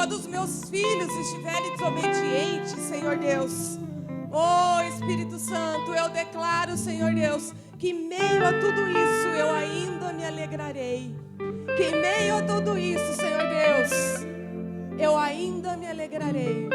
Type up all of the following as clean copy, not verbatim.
quando os meus filhos estiverem desobedientes, Senhor Deus. Oh, Espírito Santo, eu declaro, Senhor Deus, que em meio a tudo isso eu ainda me alegrarei. Que em meio a tudo isso, Senhor Deus, eu ainda me alegrarei.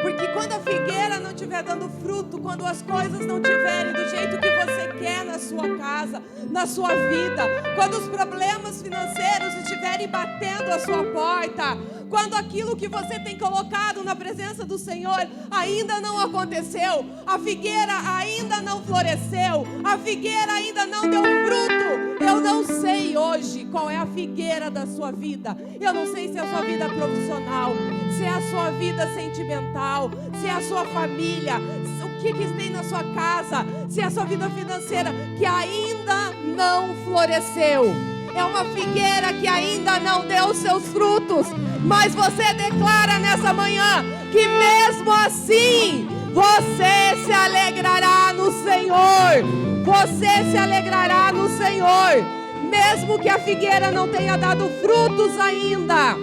Porque quando a figueira não estiver dando fruto, quando as coisas não estiverem do jeito que você quer na sua casa, na sua vida, quando os problemas financeiros estiverem batendo a sua porta, quando aquilo que você tem colocado na presença do Senhor ainda não aconteceu, a figueira ainda não floresceu, a figueira ainda não deu fruto, eu não sei hoje qual é a figueira da sua vida. Eu não sei se é a sua vida profissional, se é a sua vida sentimental, se é a sua família, o que tem na sua casa, se é a sua vida financeira que ainda não floresceu. É uma figueira que ainda não deu os seus frutos, mas você declara nessa manhã que mesmo assim você se alegrará no Senhor. Você se alegrará no Senhor, mesmo que a figueira não tenha dado frutos ainda.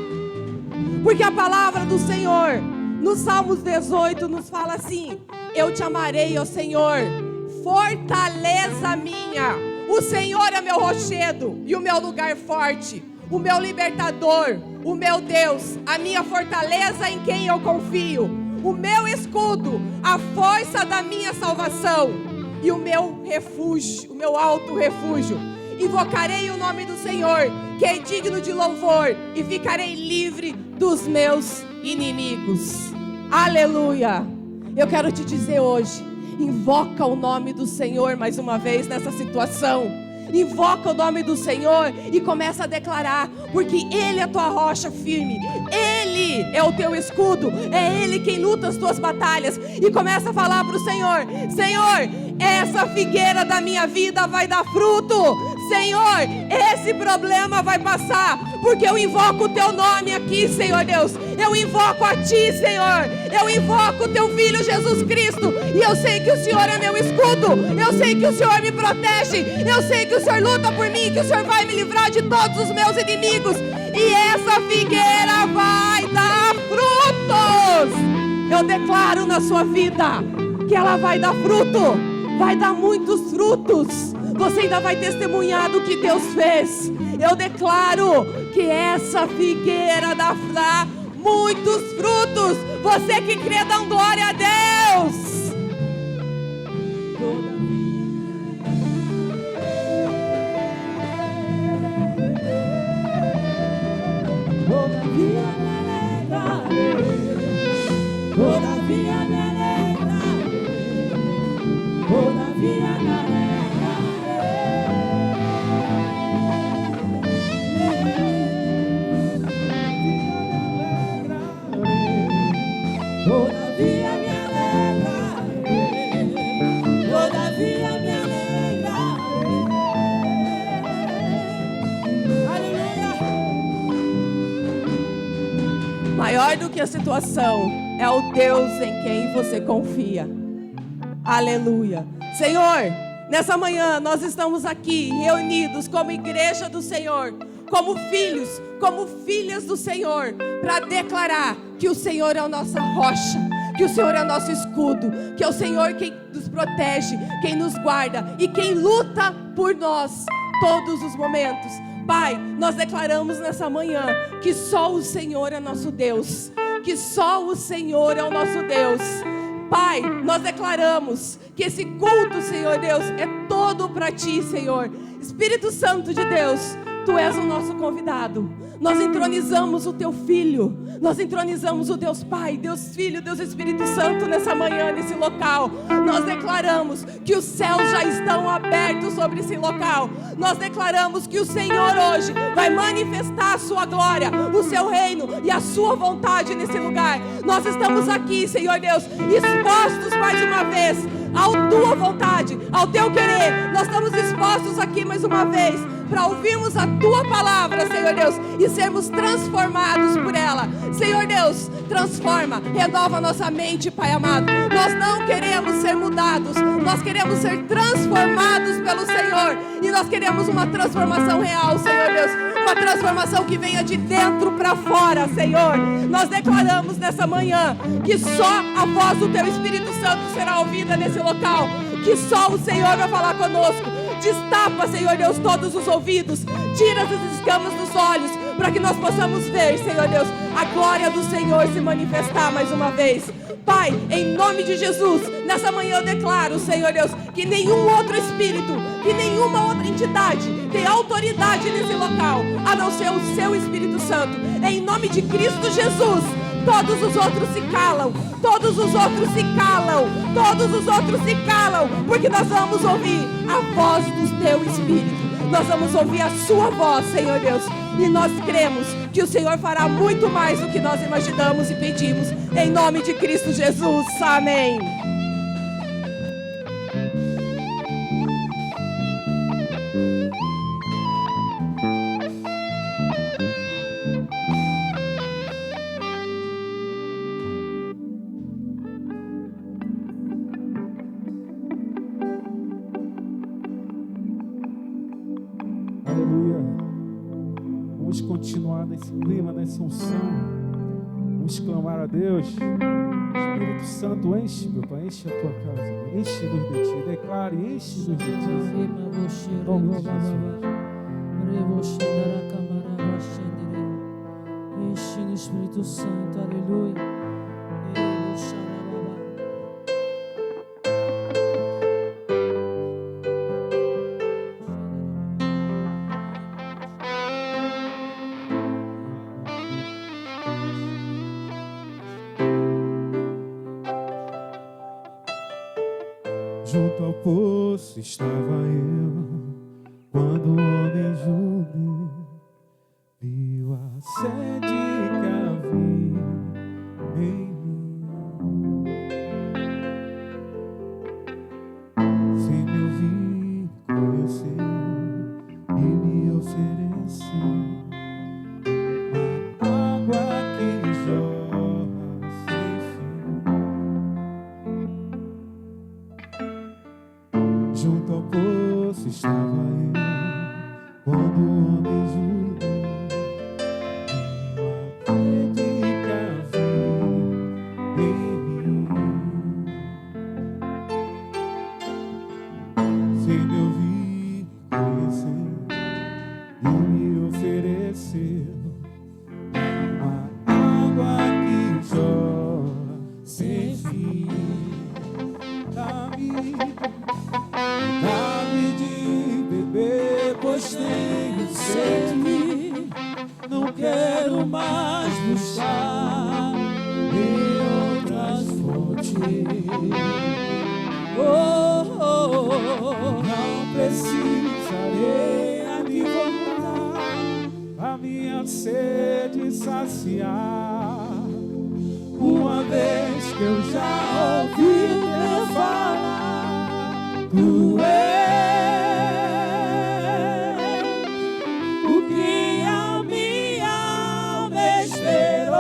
Porque a palavra do Senhor, no Salmos 18, nos fala assim: eu te amarei, ó Senhor, fortaleza minha. O Senhor é meu rochedo e o meu lugar forte, o meu libertador, o meu Deus, a minha fortaleza em quem eu confio, o meu escudo, a força da minha salvação e o meu refúgio, o meu alto refúgio. Invocarei o nome do Senhor, que é digno de louvor, e ficarei livre dos meus inimigos. Aleluia! Eu quero te dizer hoje, invoca o nome do Senhor mais uma vez nessa situação. Invoca o nome do Senhor e começa a declarar, porque Ele é a tua rocha firme, Ele é o teu escudo, é Ele quem luta as tuas batalhas. E começa a falar para o Senhor: Senhor, essa figueira da minha vida vai dar fruto. Senhor, esse problema vai passar, porque eu invoco o teu nome aqui, Senhor Deus. Eu invoco a ti, Senhor. Eu invoco o teu Filho Jesus Cristo. E eu sei que o Senhor é meu escudo. Eu sei que o Senhor me protege. Eu sei que o Senhor luta por mim, que o Senhor vai me livrar de todos os meus inimigos. E essa figueira vai dar frutos. Eu declaro na sua vida que ela vai dar fruto. Vai dar muitos frutos. Você ainda vai testemunhar do que Deus fez. Eu declaro que essa figueira dá muitos frutos. Você que crê, dá glória a Deus. Todavia me alegrarei, todavia me alegrarei, todavia me alegrarei. Todavia me alegrarei, todavia me alegrarei. Aleluia. Maior do que a situação é o Deus em quem você confia. Aleluia. Senhor, nessa manhã nós estamos aqui reunidos como igreja do Senhor, como filhos, como filhas do Senhor, para declarar que o Senhor é a nossa rocha, que o Senhor é o nosso escudo, que é o Senhor quem nos protege, quem nos guarda e quem luta por nós todos os momentos. Pai, nós declaramos nessa manhã que só o Senhor é nosso Deus, que só o Senhor é o nosso Deus. Pai, nós declaramos que esse culto, Senhor Deus, é todo para Ti, Senhor. Espírito Santo de Deus, Tu és o nosso convidado. Nós entronizamos o Teu Filho, nós entronizamos o Deus Pai, Deus Filho, Deus Espírito Santo nessa manhã, nesse local. Nós declaramos que os céus já estão abertos sobre esse local. Nós declaramos que o Senhor hoje vai manifestar a sua glória, o seu reino e a sua vontade nesse lugar. Nós estamos aqui, Senhor Deus, expostos mais uma vez à tua vontade, ao teu querer. Nós estamos expostos aqui mais uma vez para ouvirmos a tua palavra, Senhor Deus, e sermos transformados por ela. Senhor Deus, transforma, renova nossa mente, Pai amado. Nós não queremos ser mudados, nós queremos ser transformados pelo Senhor, e nós queremos uma transformação real, Senhor Deus, uma transformação que venha de dentro para fora, Senhor. Nós declaramos nessa manhã que só a voz do Teu Espírito Santo será ouvida nesse local, que só o Senhor vai falar conosco. Destapa, Senhor Deus, todos os ouvidos, tira as escamas dos olhos, para que nós possamos ver, Senhor Deus, a glória do Senhor se manifestar mais uma vez. Pai, em nome de Jesus, nessa manhã eu declaro, Senhor Deus, que nenhum outro espírito, que nenhuma outra entidade tem autoridade nesse local, a não ser o Seu Espírito Santo. Em nome de Cristo Jesus, todos os outros se calam, todos os outros se calam, todos os outros se calam, porque nós vamos ouvir a voz do Teu Espírito. Nós vamos ouvir a Sua voz, Senhor Deus, e nós cremos que o Senhor fará muito mais do que nós imaginamos e pedimos, em nome de Cristo Jesus, amém. Vamos continuar nesse clima, nessa unção. Vamos clamar a Deus. Espírito Santo, enche, meu Pai, enche a tua casa, enche-nos de ti, declare, enche-nos de ti. Em nome de Jesus. Enche-nos, Espírito Santo, aleluia. Junto ao poço estava eu, quando o homem judeu viu a sede que havia em mim. Sem me ouvir, conheceu e me ofereceu a água que jorra sem fim. Junto ao poço estava eu, quando o homem judeu viu a sede que havia em mim. Sem me ouvir, conheceu e me ofereceu a água que jorra sem fim. Dá-me de beber, pois tenho sede. Não quero mais buscar em outras fontes. Não precisarei aqui voltar a minha sede saciar, uma vez que eu já ouvi Deus falar. Tu és o que a minha alma esperou,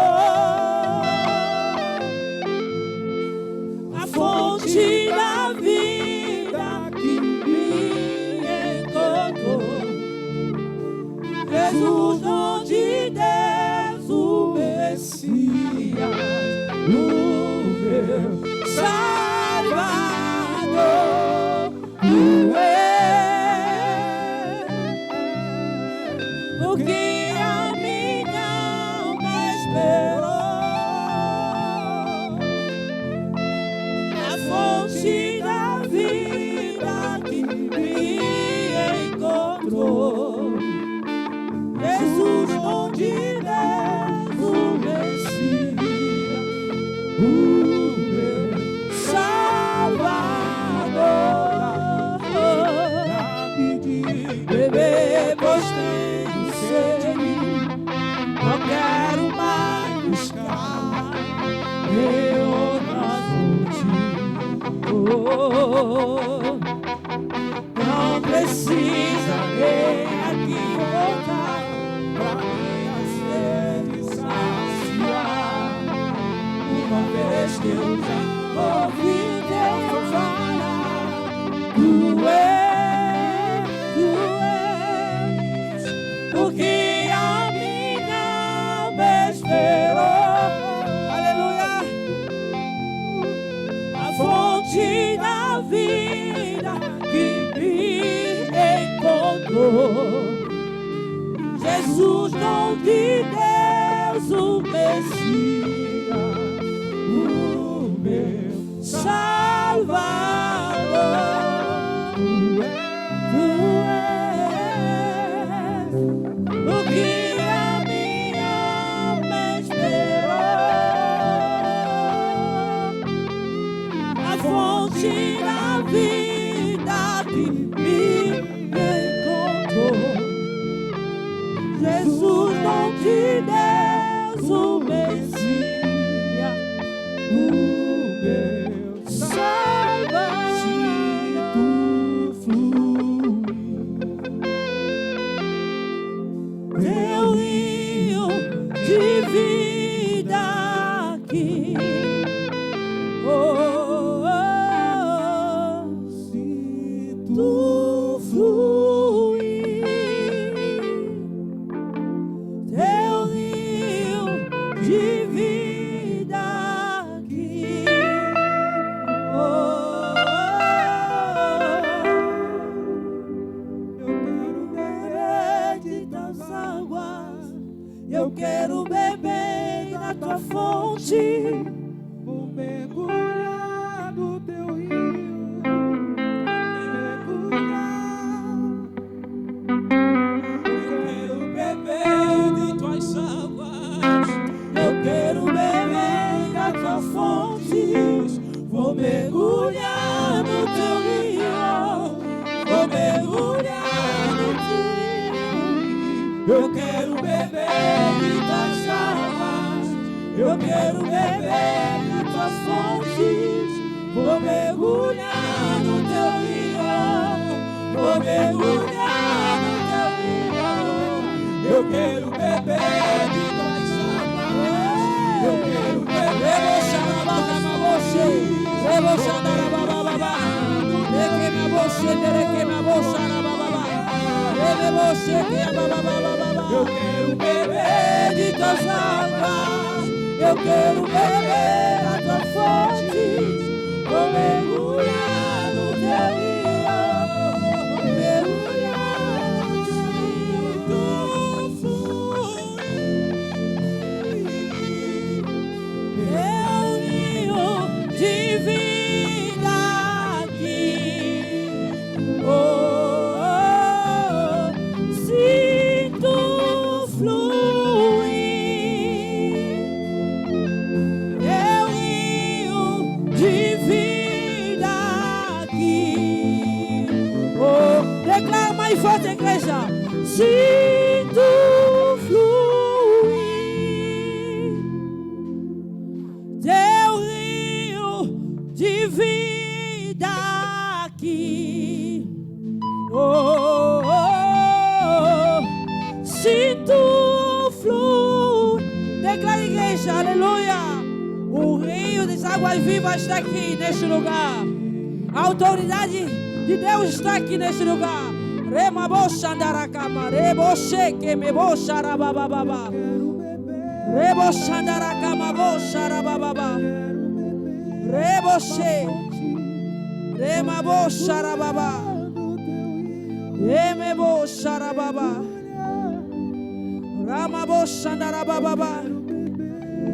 a fonte da vida que me encontrou. Jesus, onde Deus, o Messias, o meu Salvador. Tu és o que a minha alma esperou, a fonte da vida que me encontrou. Jesus, onde Deus, o Messias, o meu Salvador. Dá-me de beber, pois tenho sede. Não quero mais buscar em outra fonte. Não precisarei aqui voltar pra minha sede saciar, uma vez que eu já ouvi Deus falar. Tu és o que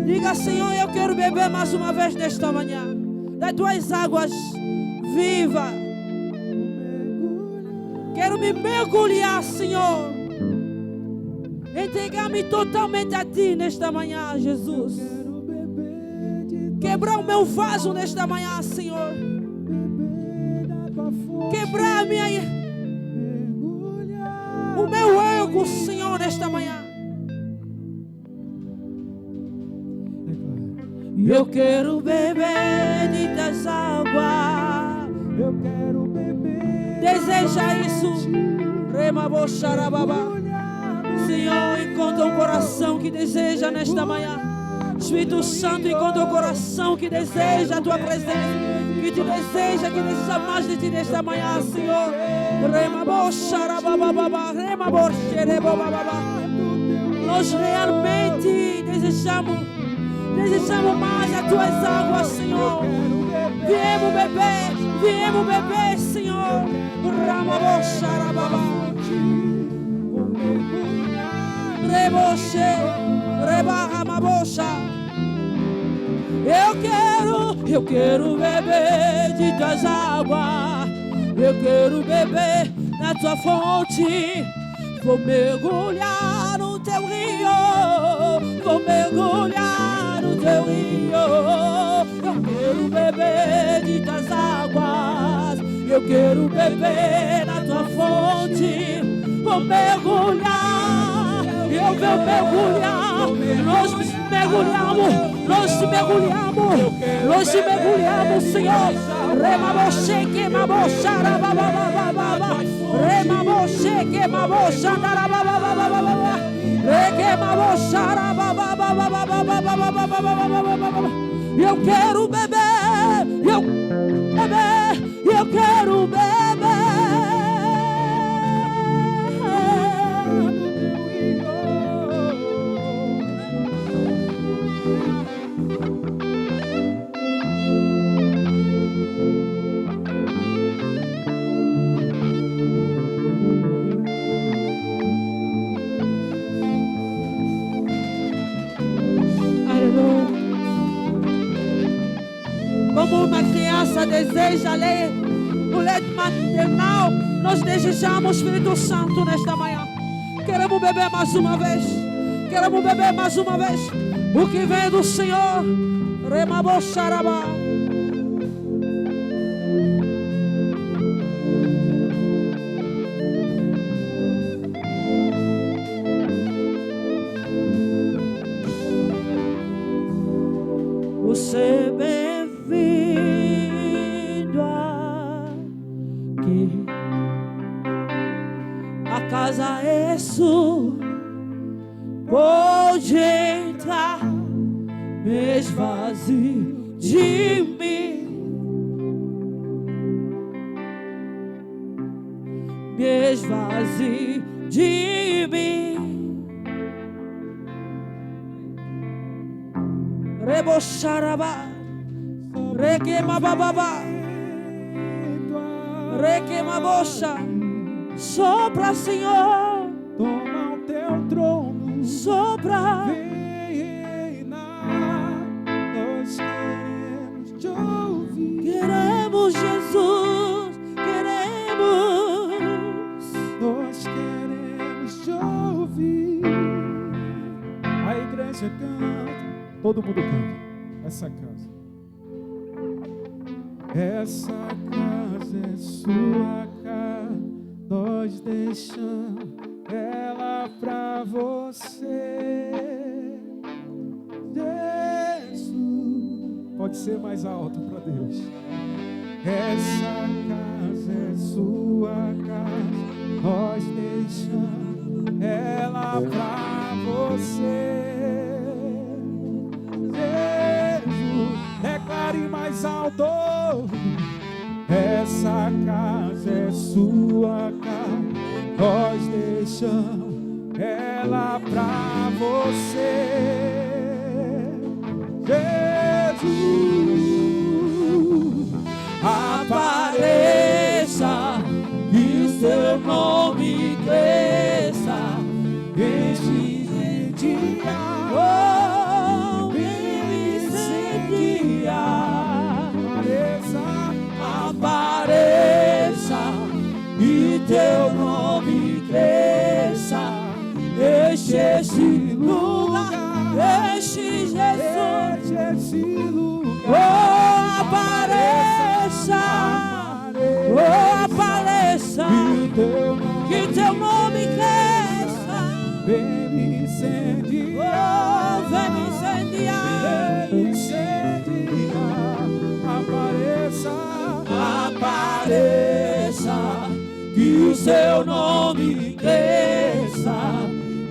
Diga, Senhor, eu quero beber mais uma vez nesta manhã das tuas águas vivas. Quero me mergulhar, Senhor. Entregar-me totalmente a Ti nesta manhã, Jesus. Quebrar o meu vaso nesta manhã, Senhor. Quebrar o meu ego, Senhor, nesta manhã. Eu quero beber de tuas águas. Eu quero beber. Deseja isso. Senhor, encontra um coração que deseja nesta manhã. Espírito Santo, encontra um coração que deseja a Tua presença. Que deseja mais de Ti nesta manhã, Senhor. Nós realmente desejamos mais as Tuas águas, Senhor. Viemos beber, Senhor. Reboche. Rebarra mabocha. Eu quero beber de tuas águas. Eu quero beber na tua fonte. Vou mergulhar no teu rio. Vou mergulhar no teu rio. Eu quero beber de tuas águas. Eu quero beber na tua fonte. Vou mergulhar. Eu vou mergulhar. Nós te mergulhamos, Senhor. Remaboche, queimabocha, rabababababa. Remaboche, queimabocha, rabababababa. Requeimabocha, rabababababa. Eu quero beber, eu quero beber. Como uma criança deseja ler o leite maternal, nós desejamos, Espírito Santo, nesta manhã. Queremos beber mais uma vez. Queremos beber mais uma vez o que vem do Senhor. Remabocharabá. Você bem-vindo aqui. A casa é sua. Pode entrar, me esvazie de mim. Me esvazie de mim. Rebocharabá, requeimababá, requeimabocha. Sopra, Senhor, Toma o teu trono, sopra. vem reinar. Nós queremos te ouvir. Queremos, Jesus, queremos. Nós queremos te ouvir. A igreja canta, todo mundo canta. Essa casa. Essa casa é sua casa. Nós deixamos ela pra você, Jesus. Pode ser mais alto para Deus. Essa casa é sua casa. Nós deixamos ela pra você, Jesus. Declare mais alto. Essa casa é sua casa, nós deixamos ela pra você, Jesus. Apareça, que seu nome cresça, este dia, oh, me incendiar. Apareça e teu nome cresça, enche esse lugar, enche Jesus, esse lugar. Oh, apareça, que teu nome cresça, vem me incendiar, oh, vem me incendiar, vem me incendiar. Apareça, que o seu nome cresça,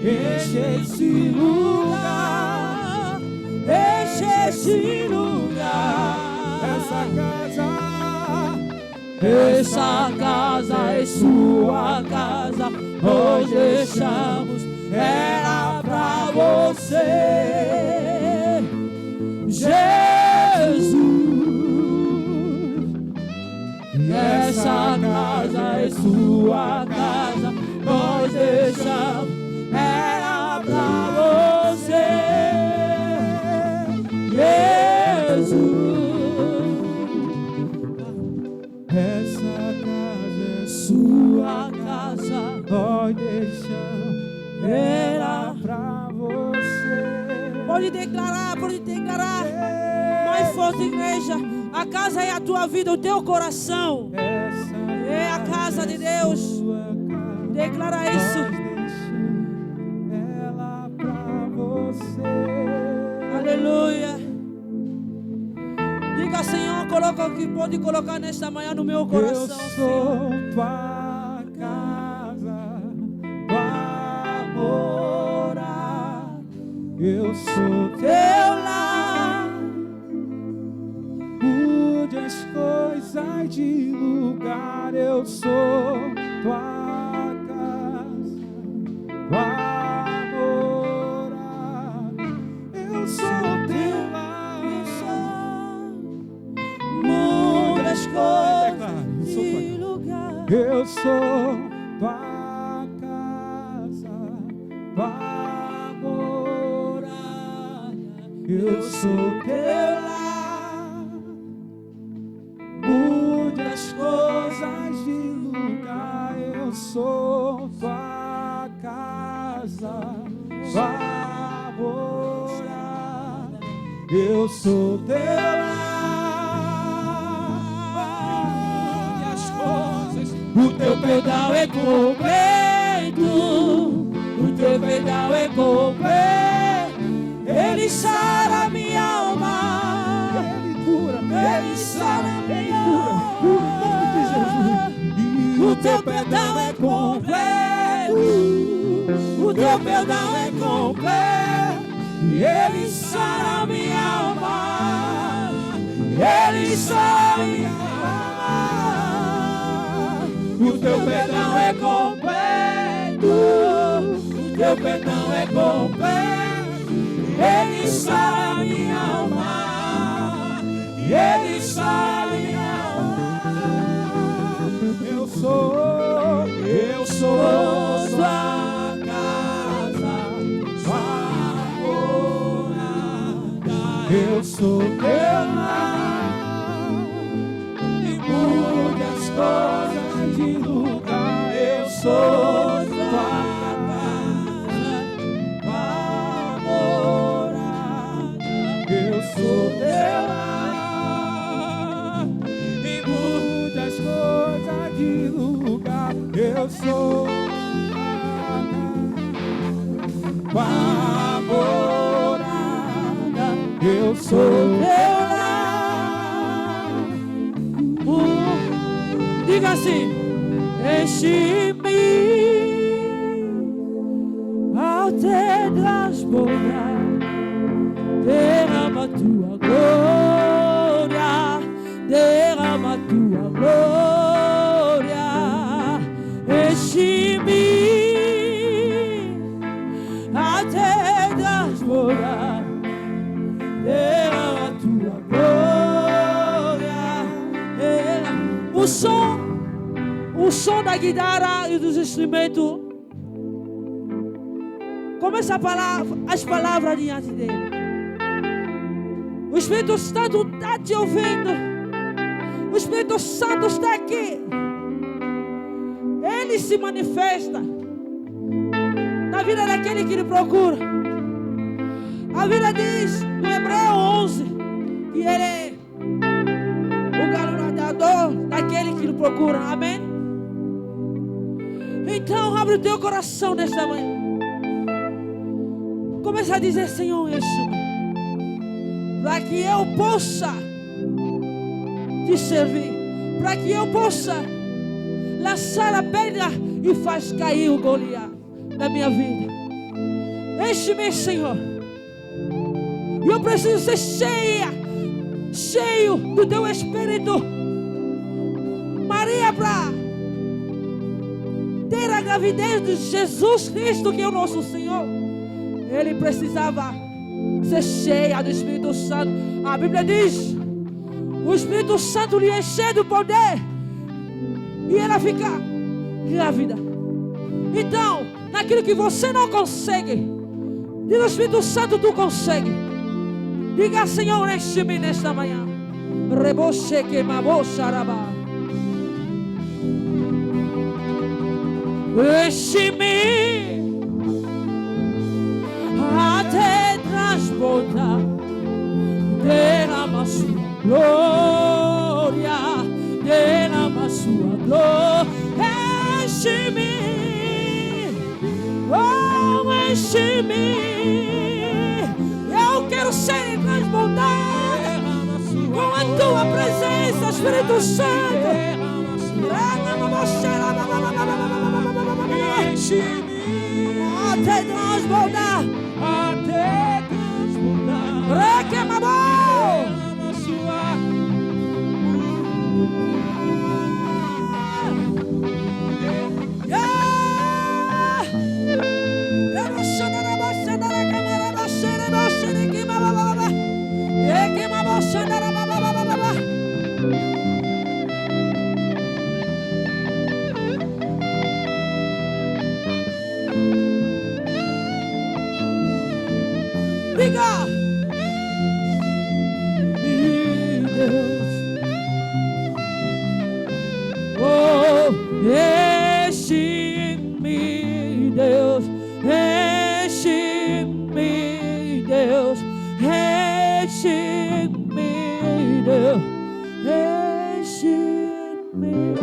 enche esse lugar, enche esse lugar. Essa casa é sua casa, nós deixamos ela pra você, Jesus. Essa casa é sua casa, nós deixamos ela pra você. Pode declarar. Mais forte, igreja. A casa é a tua vida, o teu coração. É a casa de Deus. Declara isso. Ela pra você. Aleluia. Diga, Senhor, coloca o que pode colocar nesta manhã no meu coração. Eu sou tua casa, tua morada. Eu sou Teu lar. mude as coisas de lugar. Eu sou tua casa, tua morada. Eu sou teu lar. Muda as coisas de lugar. Eu sou tua casa, tua morada. Eu sou teu lar. Mude as coisas de lugar. Eu sou tua casa, tua morada. Eu sou teu lar. O teu perdão é completo. O teu perdão é completo. Ele sara minha alma. Ele cura, Ele sara minha alma. O teu perdão é completo. O teu perdão é completo. Ele sara minha alma. Ele sara minha alma. O teu perdão é completo. O teu perdão é completo. Ele sara minha alma. Ele sara minha alma. Eu sou sua casa, sua morada. eu sou teu lar. E mude as coisas de lugar. Eu sou tua casa, tua morada. Eu sou Teu lar. E mude as coisas de lugar. Eu sou tua morada. Eu sou teu lar. Diga assim: enche-me ao te transbordar, derrama tua glória, derrama tua glória, enche-me ao te transbordar, derrama tua glória. O som da guitarra e dos instrumentos. Começa as palavras diante dele. O Espírito Santo está te ouvindo. O Espírito Santo está aqui. Ele se manifesta na vida daquele que lhe procura. A Bíblia diz no Hebreu 11 que ele é o galardoador daquele que lhe procura. Amém? Então abre o teu coração nesta manhã. Começa a dizer: Senhor, enche-me, para que eu possa te servir, para que eu possa lançar a pedra e faz cair o Goliat da minha vida. Enche-me, Senhor. E eu preciso ser cheio do teu Espírito. Maria, para ter a gravidez de Jesus Cristo, que é o nosso Senhor, ele precisava ser cheia do Espírito Santo. A Bíblia diz: o Espírito Santo lhe enche do poder e ela fica grávida. Então, naquilo que você não consegue, diga: Espírito Santo, tu consegue. Diga: Senhor, enche-me nesta manhã. Reboche que maboxarabá. Enche-me até transbordar. glória, derrama sua glória, enche-me, oh, enche-me. Eu quero ser transbordada com a tua presença, Espírito Santo. Enche-me até transbordar, enche-me, Deus, enche-me, Deus, enche-me, Deus, enche-me.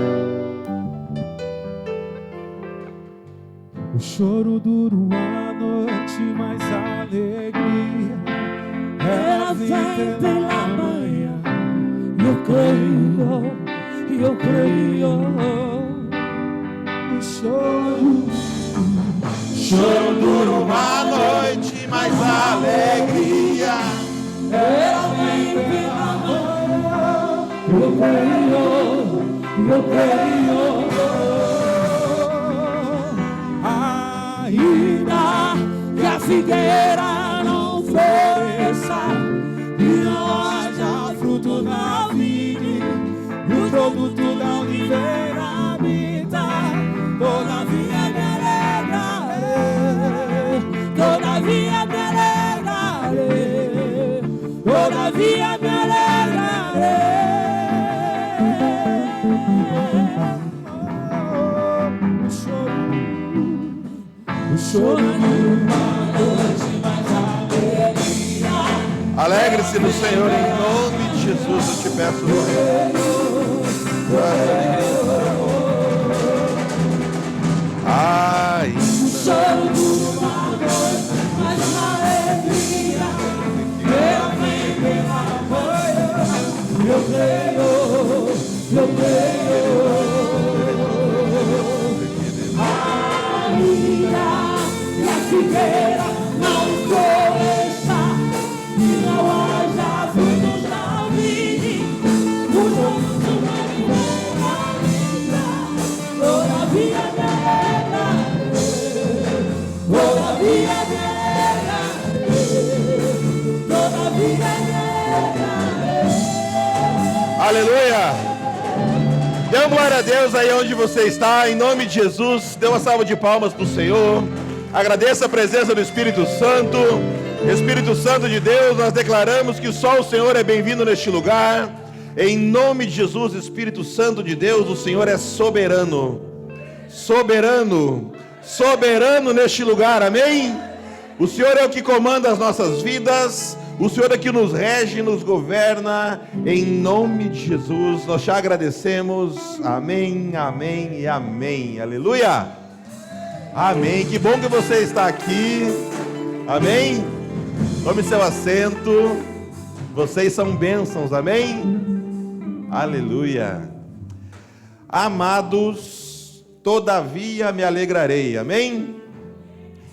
O choro dura uma noite, mas a alegria ela vem pela manhã. Eu creio. O choro dura uma noite, mas a alegria ela vem pela manhã. Eu creio. Ainda que a figueira não floresça e não haja fruto na vide, e o produto da oliveira habita, todavia me alegrarei, todavia me alegrarei, todavia me alegrarei. O choro de uma noite, mas a alegria. Alegre-se no Senhor, em nome de Jesus, eu te peço. Ai. O choro de uma noite, mas a alegria. Ela vem pela manhã. Eu creio. Ainda que a figueira não floresça e não haja frutos na vide, o fruto da vida, todavia me alegrarei, todavia me alegrarei. Aleluia! Dê uma glória a Deus aí onde você está, em nome de Jesus. Dê uma salva de palmas para o Senhor. Agradeça a presença do Espírito Santo. Espírito Santo de Deus, nós declaramos que só o Senhor é bem-vindo neste lugar. Em nome de Jesus, Espírito Santo de Deus, o Senhor é soberano. Soberano neste lugar, amém? O Senhor é o que comanda as nossas vidas. O Senhor é que nos rege, nos governa. Em nome de Jesus, nós te agradecemos. Amém, amém e amém. Aleluia. Amém. Que bom que você está aqui. Amém. Tome seu assento. Vocês são bênçãos. Amém. Aleluia. Amados, todavia me alegrarei. Amém.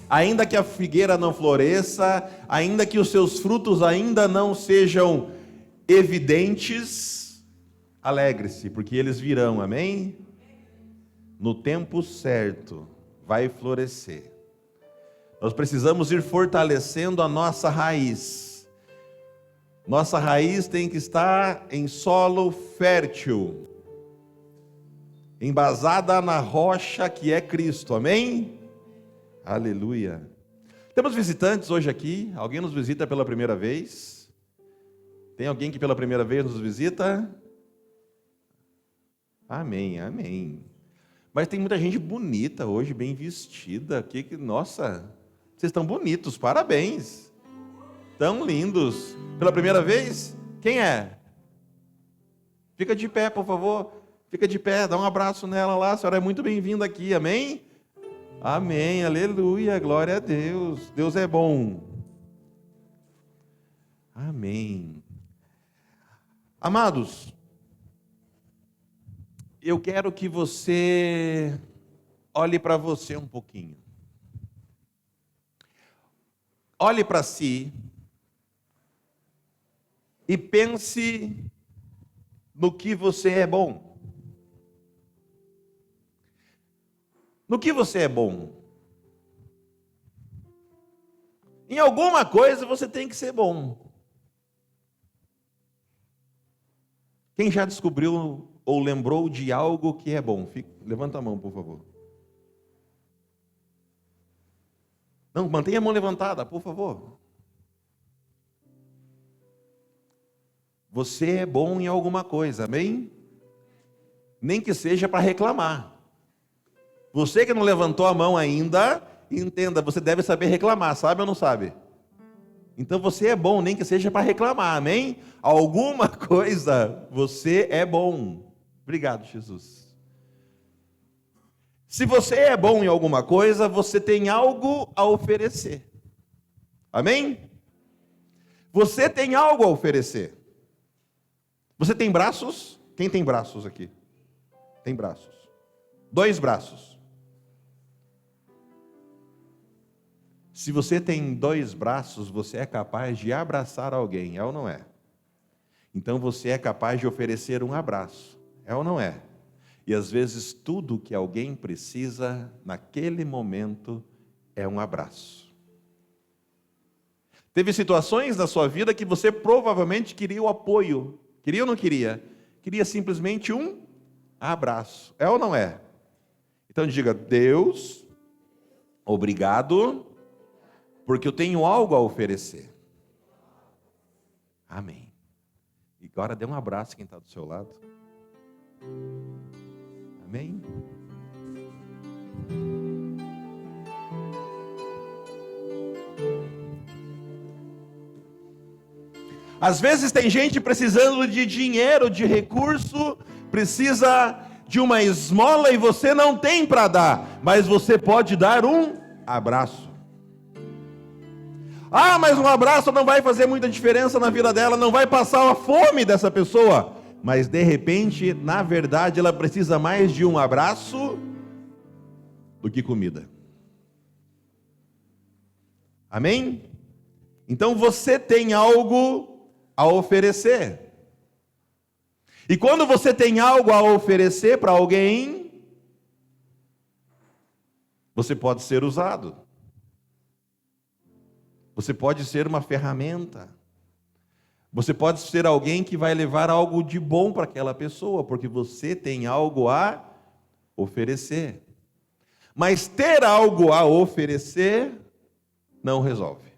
Ainda que a figueira não floresça, ainda que os seus frutos ainda não sejam evidentes, alegre-se, porque eles virão, amém? No tempo certo, vai florescer. Nós precisamos ir fortalecendo a nossa raiz. Nossa raiz tem que estar em solo fértil, embasada na rocha que é Cristo, amém? Aleluia. Temos visitantes hoje aqui. Alguém nos visita pela primeira vez? Tem alguém que pela primeira vez nos visita? Amém, amém. Mas tem muita gente bonita hoje, bem vestida. Nossa, vocês estão bonitos, parabéns. Tão lindos. Pela primeira vez? Quem é? Fica de pé, por favor. Fica de pé, dá um abraço nela lá. A senhora é muito bem-vinda aqui, amém? Amém, aleluia, glória a Deus. Deus é bom. Amém. Amados, eu quero que você olhe para você um pouquinho. Olhe para si e pense no que você é bom. No que você é bom? Em alguma coisa você tem que ser bom. Quem já descobriu ou lembrou de algo que é bom? Levanta a mão, por favor. Não, mantenha a mão levantada, por favor. Você é bom em alguma coisa, amém? Nem que seja para reclamar. Você que não levantou a mão ainda, entenda, você deve saber reclamar, sabe ou não sabe? Então você é bom, nem que seja para reclamar, amém? Alguma coisa você é bom. Obrigado, Jesus. Se você é bom em alguma coisa, você tem algo a oferecer. Amém? Você tem algo a oferecer. Você tem braços? Quem tem braços aqui? Tem braços. 2 braços. Se você tem 2 braços, você é capaz de abraçar alguém, é ou não é? Então você é capaz de oferecer um abraço, é ou não é? E às vezes tudo que alguém precisa naquele momento é um abraço. Teve situações na sua vida que você provavelmente queria o apoio. Queria ou não queria? Queria simplesmente um abraço. É ou não é? Então diga, Deus, obrigado, porque eu tenho algo a oferecer. Amém. E agora dê um abraço a quem está do seu lado. Amém? Às vezes tem gente precisando de dinheiro, de recurso, precisa de uma esmola e você não tem para dar, mas você pode dar um abraço. Ah, mas um abraço não vai fazer muita diferença na vida dela, não vai passar a fome dessa pessoa. Mas de repente, na verdade, ela precisa mais de um abraço do que comida. Amém? Então você tem algo a oferecer. E quando você tem algo a oferecer para alguém, você pode ser usado. Você pode ser uma ferramenta. Você pode ser alguém que vai levar algo de bom para aquela pessoa, porque você tem algo a oferecer. Mas ter algo a oferecer não resolve.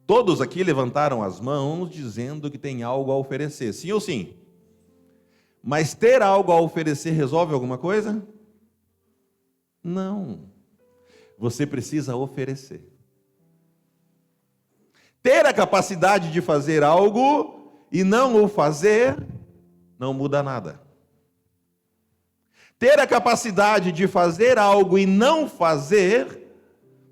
Todos aqui levantaram as mãos dizendo que tem algo a oferecer, sim ou sim? Mas ter algo a oferecer resolve alguma coisa? Não. Você precisa oferecer. Ter a capacidade de fazer algo e não o fazer, não muda nada. Ter a capacidade de fazer algo e não fazer,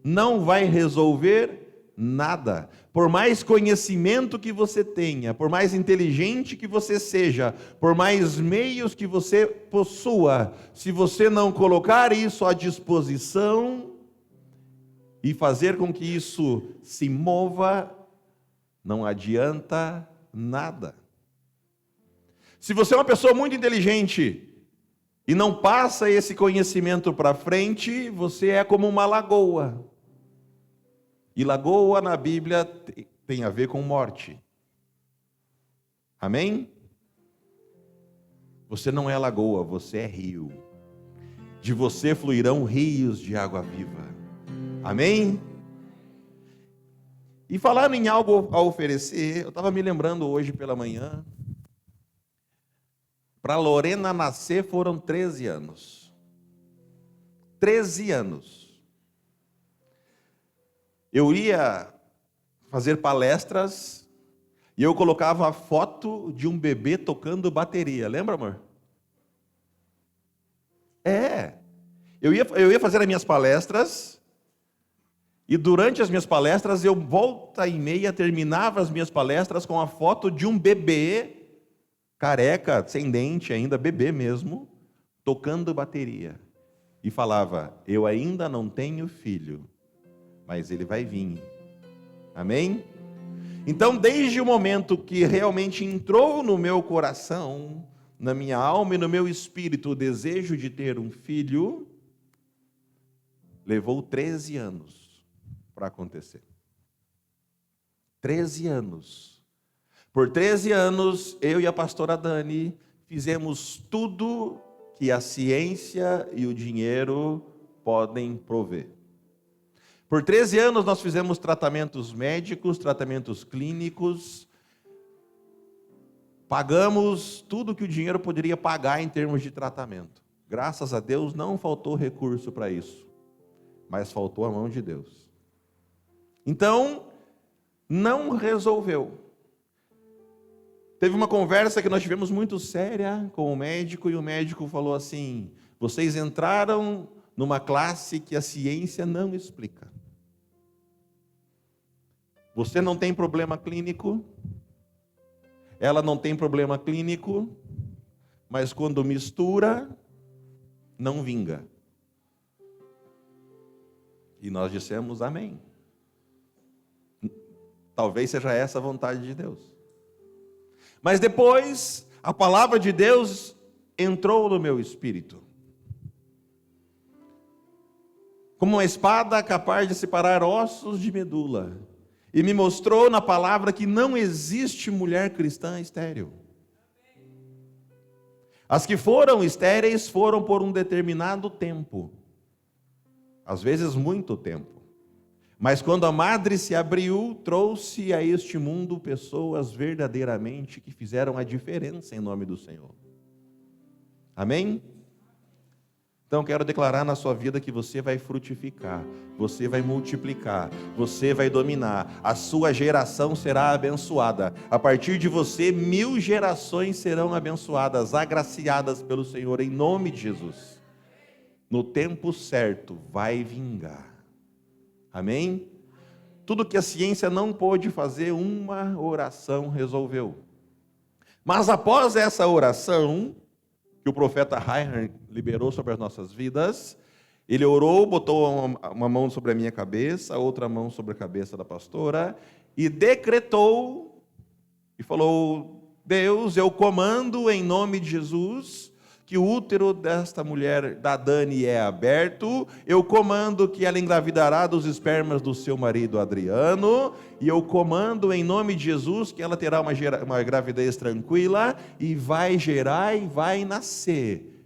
não vai resolver nada. Por mais conhecimento que você tenha, por mais inteligente que você seja, por mais meios que você possua, se você não colocar isso à disposição e fazer com que isso se mova, não adianta nada. Se você é uma pessoa muito inteligente e não passa esse conhecimento para frente, você é como uma lagoa. E lagoa na Bíblia tem a ver com morte. Amém? Você não é lagoa, você é rio. De você fluirão rios de água viva. Amém? E falando em algo a oferecer, eu estava me lembrando hoje pela manhã, para Lorena nascer foram 13 anos. 13 anos. Eu ia fazer palestras e eu colocava a foto de um bebê tocando bateria. Lembra, amor? Eu ia fazer as minhas palestras, e durante as minhas palestras, eu volta e meia terminava as minhas palestras com a foto de um bebê, careca, sem dente ainda, bebê mesmo, tocando bateria. E falava, eu ainda não tenho filho, mas ele vai vir. Amém? Então, desde o momento que realmente entrou no meu coração, na minha alma e no meu espírito o desejo de ter um filho, levou 13 anos para acontecer. 13 anos. Por 13 anos, eu e a pastora Dani fizemos tudo que a ciência e o dinheiro podem prover. Por 13 anos nós fizemos tratamentos médicos, tratamentos clínicos, pagamos tudo que o dinheiro poderia pagar em termos de tratamento. Graças a Deus não faltou recurso para isso, mas faltou a mão de Deus. Então, não resolveu. Teve uma conversa que nós tivemos muito séria com o médico, e o médico falou assim, vocês entraram numa classe que a ciência não explica. Você não tem problema clínico, ela não tem problema clínico, mas quando mistura, não vinga. E nós dissemos amém. Talvez seja essa a vontade de Deus. Mas depois, a palavra de Deus entrou no meu espírito. Como uma espada capaz de separar ossos de medula. E me mostrou na palavra que não existe mulher cristã estéril. As que foram estéreis foram por um determinado tempo. Às vezes muito tempo. Mas quando a madre se abriu, trouxe a este mundo pessoas verdadeiramente que fizeram a diferença em nome do Senhor. Amém? Então quero declarar na sua vida que você vai frutificar, você vai multiplicar, você vai dominar, a sua geração será abençoada. A partir de você, 1000 gerações serão abençoadas, agraciadas pelo Senhor, em nome de Jesus. No tempo certo, vai vingar. Amém? Tudo que a ciência não pôde fazer, uma oração resolveu. Mas após essa oração, que o profeta Reinhard liberou sobre as nossas vidas, ele orou, botou uma mão sobre a minha cabeça, outra mão sobre a cabeça da pastora, e decretou, e falou, Deus, eu comando em nome de Jesus, que o útero desta mulher, da Dani, é aberto, eu comando que ela engravidará dos espermas do seu marido Adriano, e eu comando em nome de Jesus que ela terá uma gravidez tranquila, e vai gerar e vai nascer.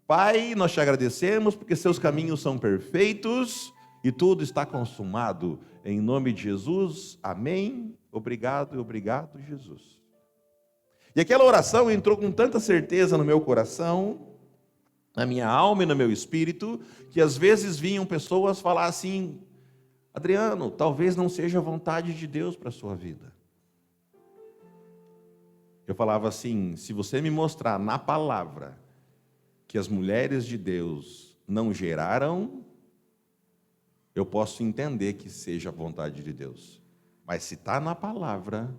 Pai, nós te agradecemos, porque seus caminhos são perfeitos, e tudo está consumado, em nome de Jesus, amém, obrigado, Jesus. E aquela oração entrou com tanta certeza no meu coração, na minha alma e no meu espírito, que às vezes vinham pessoas falar assim, Adriano, talvez não seja a vontade de Deus para a sua vida. Eu falava assim, se você me mostrar na palavra que as mulheres de Deus não geraram, eu posso entender que seja a vontade de Deus. Mas se está na palavra,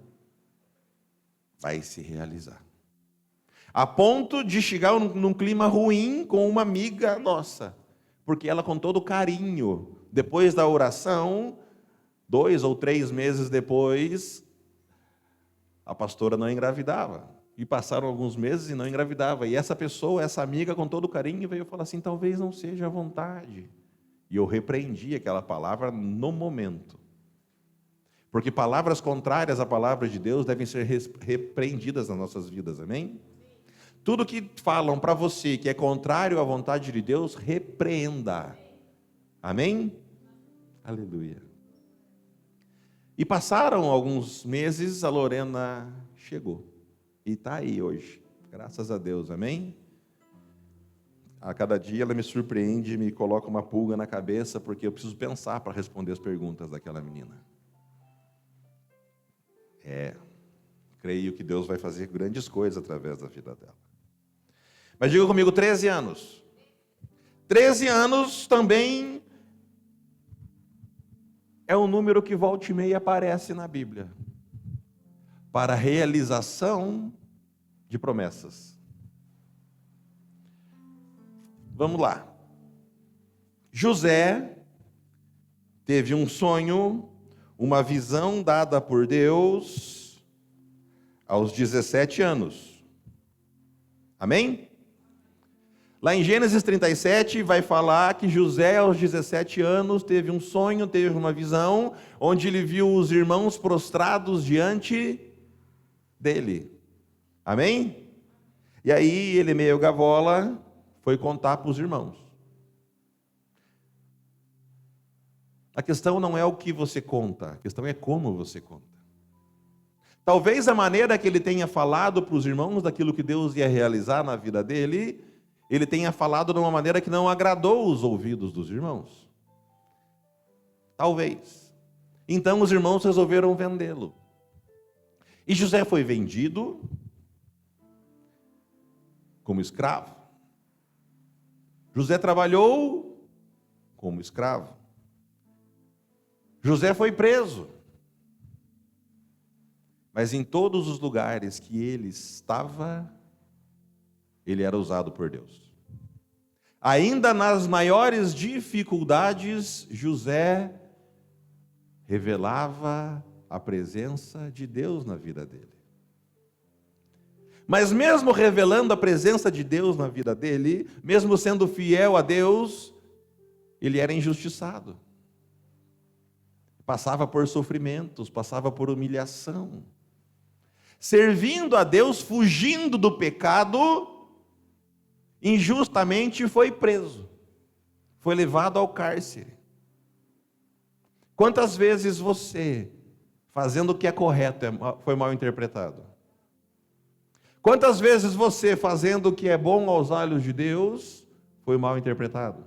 vai se realizar. A ponto de chegar num clima ruim com uma amiga nossa, porque ela com todo carinho, depois da oração, 2 ou 3 meses depois, a pastora não engravidava. E passaram alguns meses e não engravidava. E essa pessoa, essa amiga com todo carinho, veio falar assim, talvez não seja a vontade. E eu repreendi aquela palavra no momento. Porque palavras contrárias à palavra de Deus devem ser repreendidas nas nossas vidas, amém? Tudo que falam para você que é contrário à vontade de Deus, repreenda. Amém? Aleluia. E passaram alguns meses, a Lorena chegou. E está aí hoje, graças a Deus, amém? A cada dia ela me surpreende e me coloca uma pulga na cabeça, porque eu preciso pensar para responder as perguntas daquela menina. creio que Deus vai fazer grandes coisas através da vida dela. Mas diga comigo, 13 anos. 13 anos também é um número que volta e meia aparece na Bíblia para a realização de promessas. Vamos lá. José teve um sonho, uma visão dada por Deus aos 17 anos. Amém? Lá em Gênesis 37 vai falar que José aos 17 anos teve um sonho, teve uma visão, onde ele viu os irmãos prostrados diante dele. Amém? E aí ele, meio gavola, foi contar para os irmãos. A questão não é o que você conta, a questão é como você conta. Talvez a maneira que ele tenha falado para os irmãos daquilo que Deus ia realizar na vida dele, ele tenha falado de uma maneira que não agradou os ouvidos dos irmãos. Talvez. Então os irmãos resolveram vendê-lo. E José foi vendido como escravo. José trabalhou como escravo. José foi preso. Mas em todos os lugares que ele estava, ele era usado por Deus. Ainda nas maiores dificuldades, José revelava a presença de Deus na vida dele. Mas mesmo revelando a presença de Deus na vida dele, mesmo sendo fiel a Deus, ele era injustiçado. Passava por sofrimentos, passava por humilhação. Servindo a Deus, fugindo do pecado, injustamente foi preso. Foi levado ao cárcere. Quantas vezes você, fazendo o que é correto, foi mal interpretado? Quantas vezes você, fazendo o que é bom aos olhos de Deus, foi mal interpretado?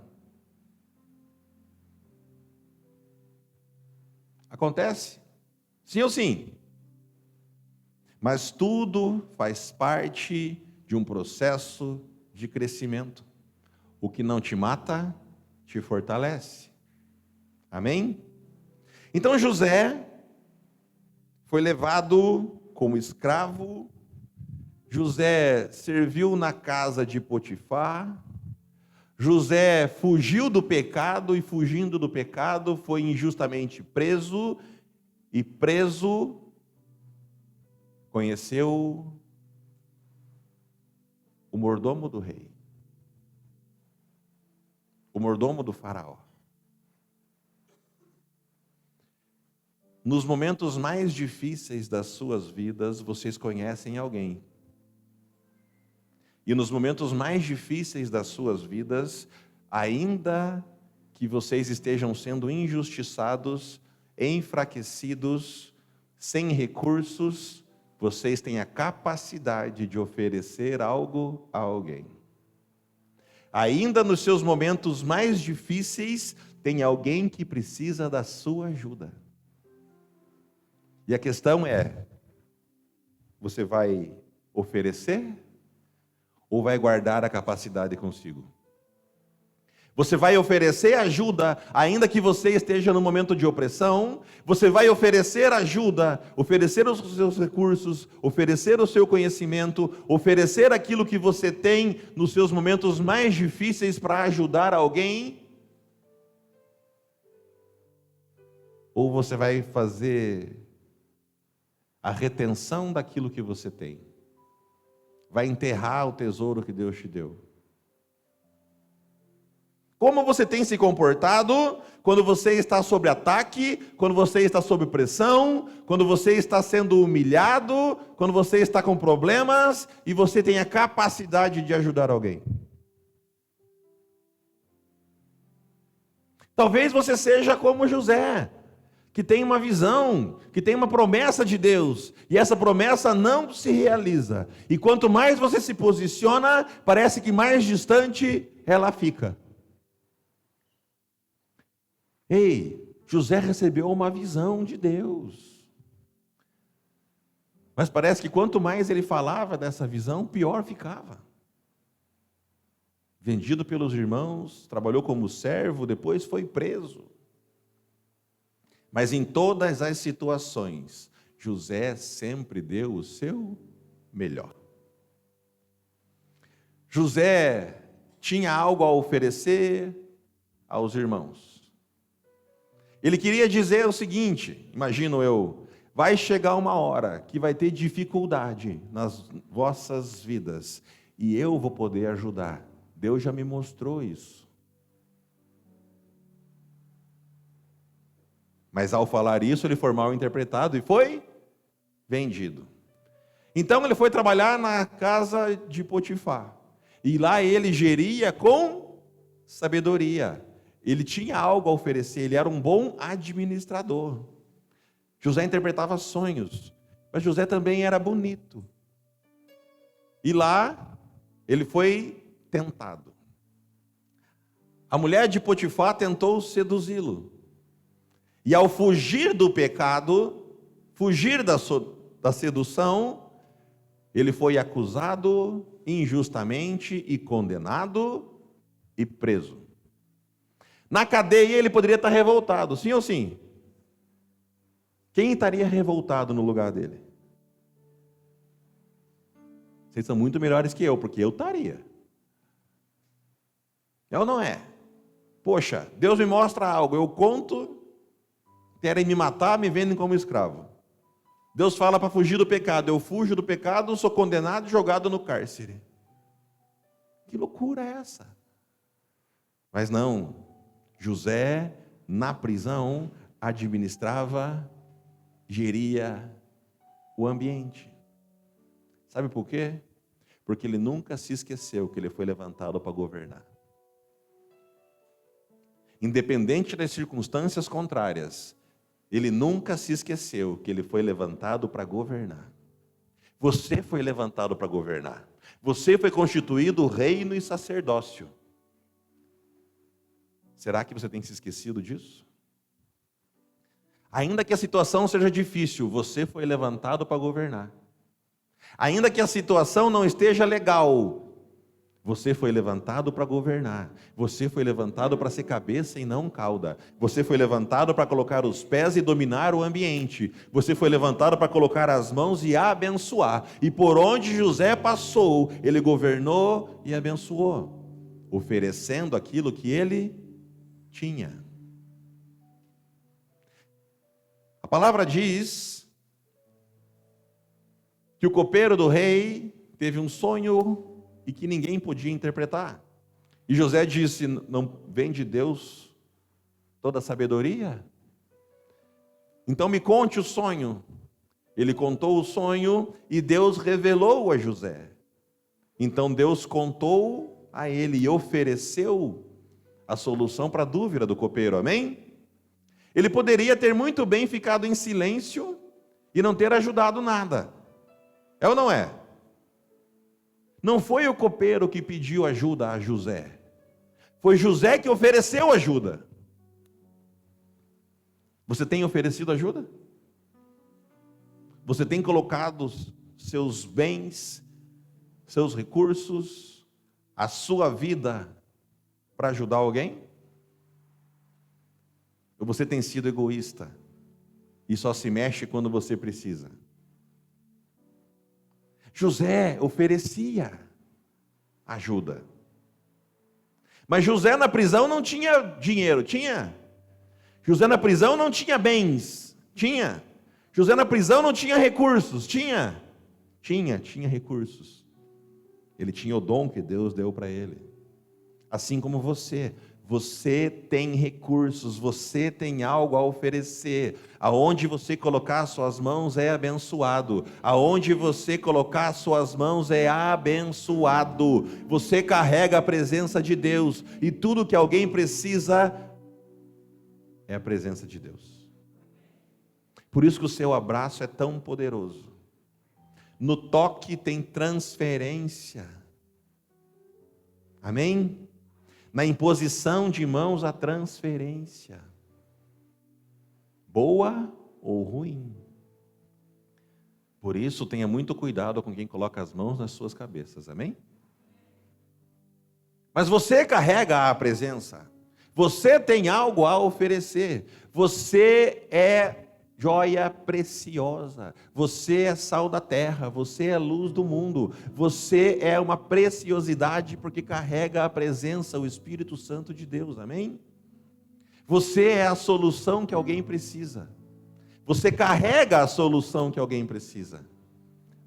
Acontece? Sim ou sim? Mas tudo faz parte de um processo de crescimento. O que não te mata, te fortalece. Amém? Então José foi levado como escravo. José serviu na casa de Potifar. José fugiu do pecado e, fugindo do pecado, foi injustamente preso. E preso, conheceu o mordomo do rei, o mordomo do faraó. Nos momentos mais difíceis das suas vidas, vocês conhecem alguém. E nos momentos mais difíceis das suas vidas, ainda que vocês estejam sendo injustiçados, enfraquecidos, sem recursos, vocês têm a capacidade de oferecer algo a alguém. Ainda nos seus momentos mais difíceis, tem alguém que precisa da sua ajuda. E a questão é, você vai oferecer ou vai guardar a capacidade consigo? Você vai oferecer ajuda, ainda que você esteja no momento de opressão. Você vai oferecer ajuda, oferecer os seus recursos, oferecer o seu conhecimento, oferecer aquilo que você tem nos seus momentos mais difíceis para ajudar alguém? Ou você vai fazer a retenção daquilo que você tem? Vai enterrar o tesouro que Deus te deu? Como você tem se comportado quando você está sob ataque, quando você está sob pressão, quando você está sendo humilhado, quando você está com problemas e você tem a capacidade de ajudar alguém? Talvez você seja como José, que tem uma visão, que tem uma promessa de Deus, e essa promessa não se realiza. E quanto mais você se posiciona, parece que mais distante ela fica. Ei, José recebeu uma visão de Deus. Mas parece que quanto mais ele falava dessa visão, pior ficava. Vendido pelos irmãos, trabalhou como servo, depois foi preso. Mas em todas as situações, José sempre deu o seu melhor. José tinha algo a oferecer aos irmãos. Ele queria dizer o seguinte, imagino eu, vai chegar uma hora que vai ter dificuldade nas vossas vidas e eu vou poder ajudar. Deus já me mostrou isso. Mas ao falar isso, ele foi mal interpretado e foi vendido. Então ele foi trabalhar na casa de Potifar. E lá ele geria com sabedoria. Ele tinha algo a oferecer, ele era um bom administrador. José interpretava sonhos, mas José também era bonito. E lá ele foi tentado. A mulher de Potifar tentou seduzi-lo. E ao fugir do pecado, fugir da sedução, ele foi acusado injustamente e condenado e preso. Na cadeia ele poderia estar revoltado, sim ou sim? Quem estaria revoltado no lugar dele? Vocês são muito melhores que eu, porque eu estaria. É ou não é? Poxa, Deus me mostra algo, eu conto, querem me matar, me vendem como escravo. Deus fala para fugir do pecado, eu fujo do pecado, sou condenado e jogado no cárcere. Que loucura é essa? Mas não, José, na prisão, administrava, geria o ambiente. Sabe por quê? Porque ele nunca se esqueceu que ele foi levantado para governar. Independente das circunstâncias contrárias, ele nunca se esqueceu que ele foi levantado para governar. Você foi levantado para governar. Você foi constituído reino e sacerdócio. Será que você tem se esquecido disso? Ainda que a situação seja difícil, você foi levantado para governar. Ainda que a situação não esteja legal, você foi levantado para governar. Você foi levantado para ser cabeça e não cauda. Você foi levantado para colocar os pés e dominar o ambiente. Você foi levantado para colocar as mãos e abençoar. E por onde José passou, ele governou e abençoou, oferecendo aquilo que ele tinha. A palavra diz que o copeiro do rei teve um sonho e que ninguém podia interpretar. E José disse, não vem de Deus toda a sabedoria? Então me conte o sonho. Ele contou o sonho e Deus revelou a José. Então Deus contou a ele e ofereceu a solução para a dúvida do copeiro, amém? Ele poderia ter muito bem ficado em silêncio e não ter ajudado nada. É ou não é? Não foi o copeiro que pediu ajuda a José. Foi José que ofereceu ajuda. Você tem oferecido ajuda? Você tem colocado seus bens, seus recursos, a sua vida para ajudar alguém? Ou você tem sido egoísta e só se mexe quando você precisa? José oferecia ajuda. Mas José na prisão não tinha dinheiro, tinha? José na prisão não tinha bens, tinha? José na prisão não tinha recursos, tinha? Tinha recursos. Ele tinha o dom que Deus deu para ele. Assim como você tem recursos, você tem algo a oferecer. Aonde você colocar suas mãos é abençoado. Aonde você colocar suas mãos é abençoado. Você carrega a presença de Deus e tudo que alguém precisa é a presença de Deus. Por isso que o seu abraço é tão poderoso. No toque tem transferência. Amém? Na imposição de mãos a transferência, boa ou ruim. Por isso, tenha muito cuidado com quem coloca as mãos nas suas cabeças, amém? Mas você carrega a presença, você tem algo a oferecer, você é joia preciosa, você é sal da terra, você é luz do mundo, você é uma preciosidade porque carrega a presença, o Espírito Santo de Deus, amém? Você é a solução que alguém precisa, você carrega a solução que alguém precisa,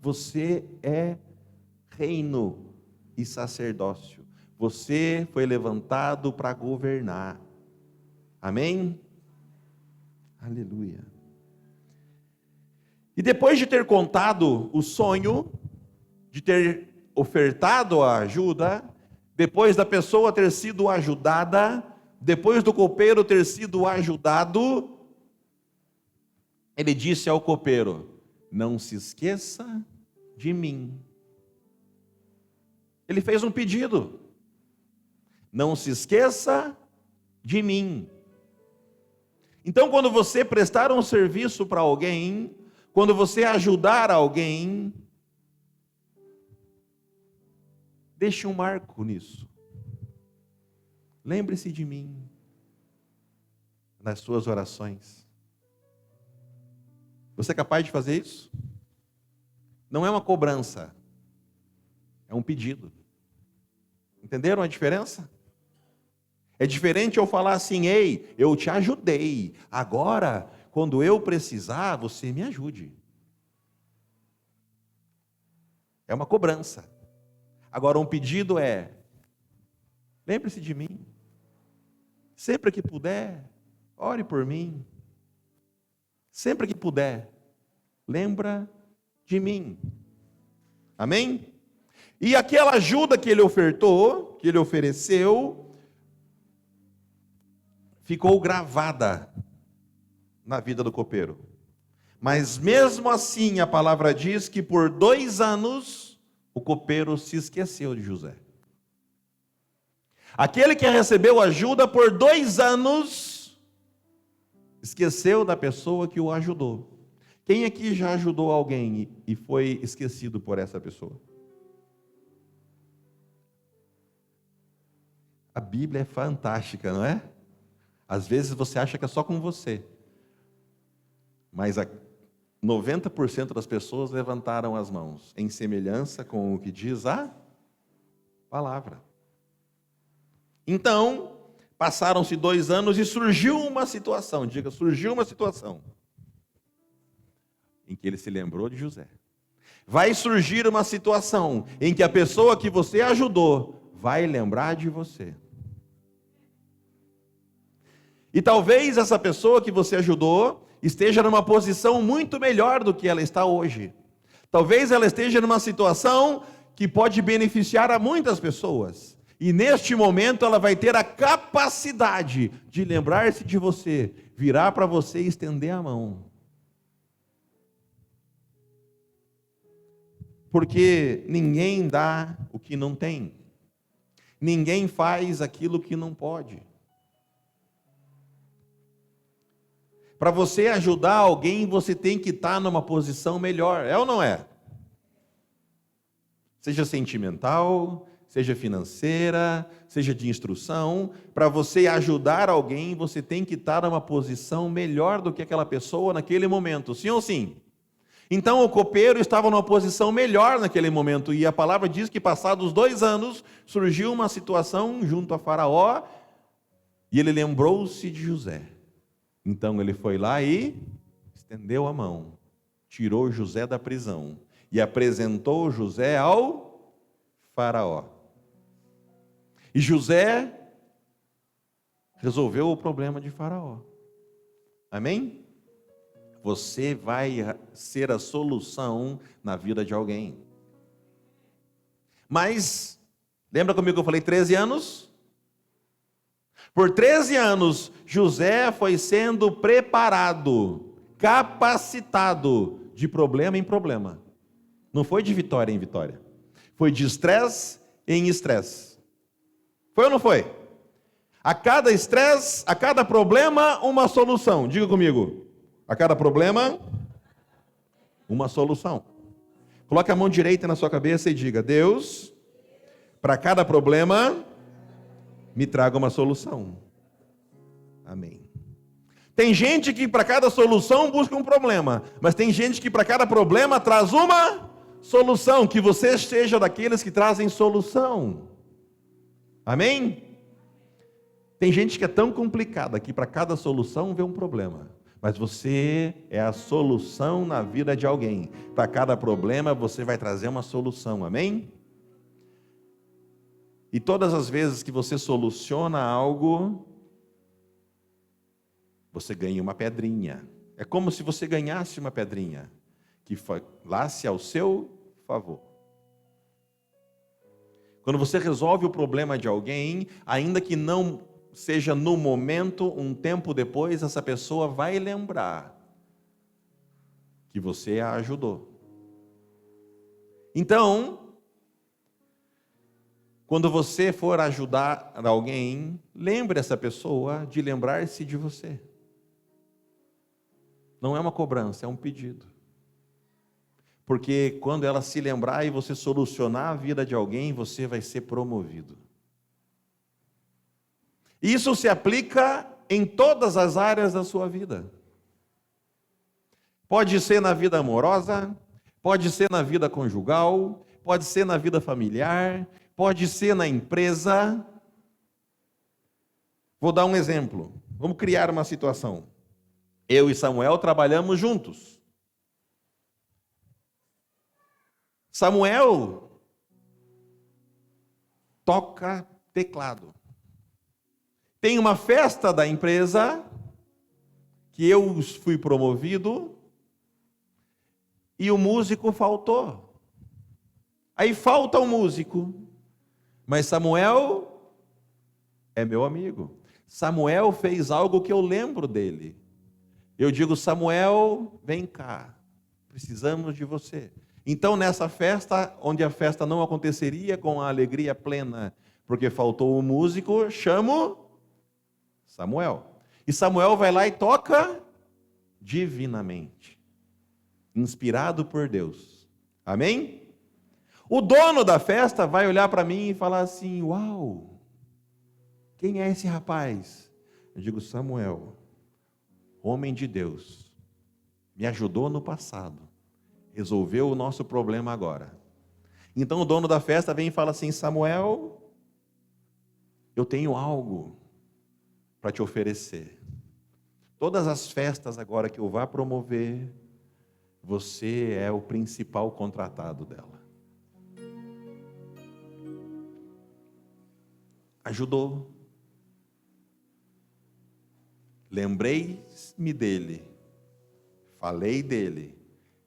você é reino e sacerdócio, você foi levantado para governar, amém? Aleluia. E depois de ter contado o sonho, de ter ofertado a ajuda, depois da pessoa ter sido ajudada, depois do copeiro ter sido ajudado, ele disse ao copeiro: não se esqueça de mim. Ele fez um pedido: não se esqueça de mim. Então, quando você prestar um serviço para alguém, quando você ajudar alguém, deixe um marco nisso. Lembre-se de mim nas suas orações. Você é capaz de fazer isso? Não é uma cobrança, é um pedido. Entenderam a diferença? É diferente eu falar assim: ei, eu te ajudei, agora, quando eu precisar, você me ajude. É uma cobrança. Agora, um pedido é: lembre-se de mim. Sempre que puder, ore por mim. Sempre que puder, lembra de mim. Amém? E aquela ajuda que ele ofertou, que ele ofereceu, ficou gravada na vida do copeiro. Mas mesmo assim, a palavra diz que por 2 anos, o copeiro se esqueceu de José. Aquele que recebeu ajuda por 2 anos, esqueceu da pessoa que o ajudou. Quem aqui já ajudou alguém e foi esquecido por essa pessoa? A Bíblia é fantástica, não é? Às vezes você acha que é só com você. Mas 90% das pessoas levantaram as mãos, em semelhança com o que diz a palavra. Então, passaram-se 2 anos e surgiu uma situação, diga, surgiu uma situação, em que ele se lembrou de José. Vai surgir uma situação em que a pessoa que você ajudou vai lembrar de você. E talvez essa pessoa que você ajudou esteja numa posição muito melhor do que ela está hoje. Talvez ela esteja numa situação que pode beneficiar a muitas pessoas. E neste momento ela vai ter a capacidade de lembrar-se de você, virar para você e estender a mão. Porque ninguém dá o que não tem. Ninguém faz aquilo que não pode. Para você ajudar alguém, você tem que estar numa posição melhor, é ou não é? Seja sentimental, seja financeira, seja de instrução, para você ajudar alguém, você tem que estar numa posição melhor do que aquela pessoa naquele momento, sim ou sim? Então o copeiro estava numa posição melhor naquele momento, e a palavra diz que passados 2 anos, surgiu uma situação junto a Faraó, e ele lembrou-se de José. Então ele foi lá e estendeu a mão, tirou José da prisão e apresentou José ao Faraó. E José resolveu o problema de Faraó. Amém? Você vai ser a solução na vida de alguém. Mas, lembra comigo que eu falei 13 anos? Por 13 anos, José foi sendo preparado, capacitado de problema em problema. Não foi de vitória em vitória. Foi de estresse em estresse. Foi ou não foi? A cada estresse, a cada problema, uma solução. Diga comigo. A cada problema, uma solução. Coloque a mão direita na sua cabeça e diga: Deus, para cada problema, me traga uma solução. Amém. Tem gente que para cada solução busca um problema, mas tem gente que para cada problema traz uma solução. Que você seja daqueles que trazem solução. Amém? Tem gente que é tão complicada que para cada solução vê um problema, mas você é a solução na vida de alguém. Para cada problema você vai trazer uma solução. Amém? E todas as vezes que você soluciona algo, você ganha uma pedrinha. É como se você ganhasse uma pedrinha que falasse ao seu favor. Quando você resolve o problema de alguém, ainda que não seja no momento, um tempo depois, essa pessoa vai lembrar que você a ajudou. Então, quando você for ajudar alguém, lembre essa pessoa de lembrar-se de você. Não é uma cobrança, é um pedido. Porque quando ela se lembrar e você solucionar a vida de alguém, você vai ser promovido. Isso se aplica em todas as áreas da sua vida. Pode ser na vida amorosa, pode ser na vida conjugal, pode ser na vida familiar, pode ser na empresa. Vou dar um exemplo. Vamos criar uma situação. Eu e Samuel trabalhamos juntos. Samuel toca teclado. Tem uma festa da empresa que eu fui promovido e o músico faltou. Aí falta o músico, mas Samuel é meu amigo. Samuel fez algo que eu lembro dele. Eu digo: Samuel, vem cá, precisamos de você. Então, nessa festa, onde a festa não aconteceria com a alegria plena, porque faltou o músico, chamo Samuel. E Samuel vai lá e toca divinamente, inspirado por Deus. Amém? O dono da festa vai olhar para mim e falar assim: uau, quem é esse rapaz? Eu digo: Samuel, homem de Deus, me ajudou no passado, resolveu o nosso problema agora. Então o dono da festa vem e fala assim: Samuel, eu tenho algo para te oferecer. Todas as festas agora que eu vá promover, você é o principal contratado dela. Ajudou. Lembrei-me dele. Falei dele.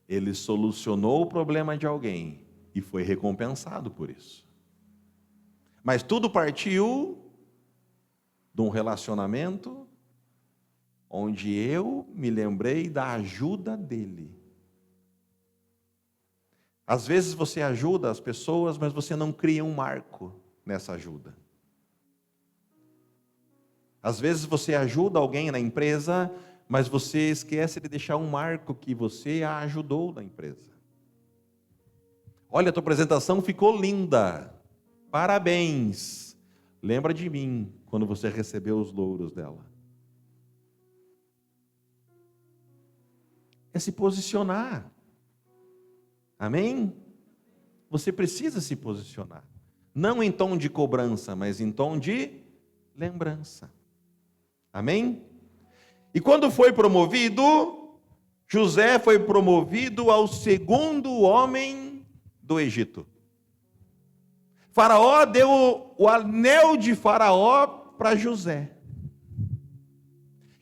Ele solucionou o problema de alguém e foi recompensado por isso. Mas tudo partiu de um relacionamento onde eu me lembrei da ajuda dele. Às vezes você ajuda as pessoas, mas você não cria um marco nessa ajuda. Às vezes você ajuda alguém na empresa, mas você esquece de deixar um marco que você a ajudou na empresa. Olha, a tua apresentação ficou linda. Parabéns. Lembra de mim quando você recebeu os louros dela. É se posicionar. Amém? Você precisa se posicionar. Não em tom de cobrança, mas em tom de lembrança. Amém? E quando foi promovido, José foi promovido ao segundo homem do Egito. Faraó deu o anel de Faraó para José.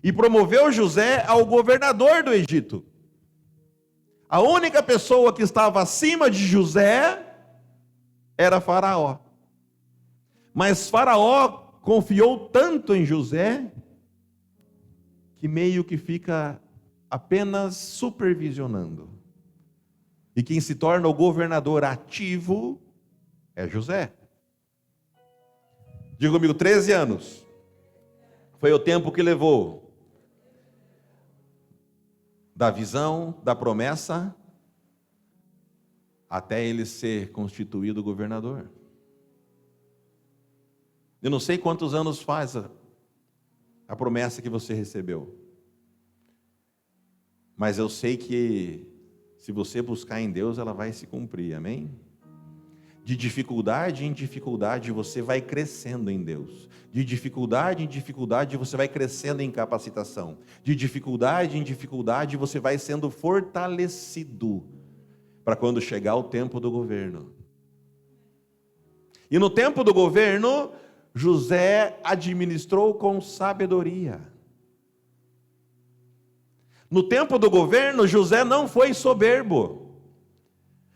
E promoveu José ao governador do Egito. A única pessoa que estava acima de José era Faraó. Mas Faraó confiou tanto em José que meio que fica apenas supervisionando. E quem se torna o governador ativo é José. Diga comigo, 13 anos. Foi o tempo que levou da visão, da promessa, até ele ser constituído governador. Eu não sei quantos anos faz a promessa que você recebeu, mas eu sei que se você buscar em Deus, ela vai se cumprir, amém? De dificuldade em dificuldade, você vai crescendo em Deus. De dificuldade em dificuldade, você vai crescendo em capacitação. De dificuldade em dificuldade, você vai sendo fortalecido para quando chegar o tempo do governo. E no tempo do governo, José administrou com sabedoria. No tempo do governo, José não foi soberbo.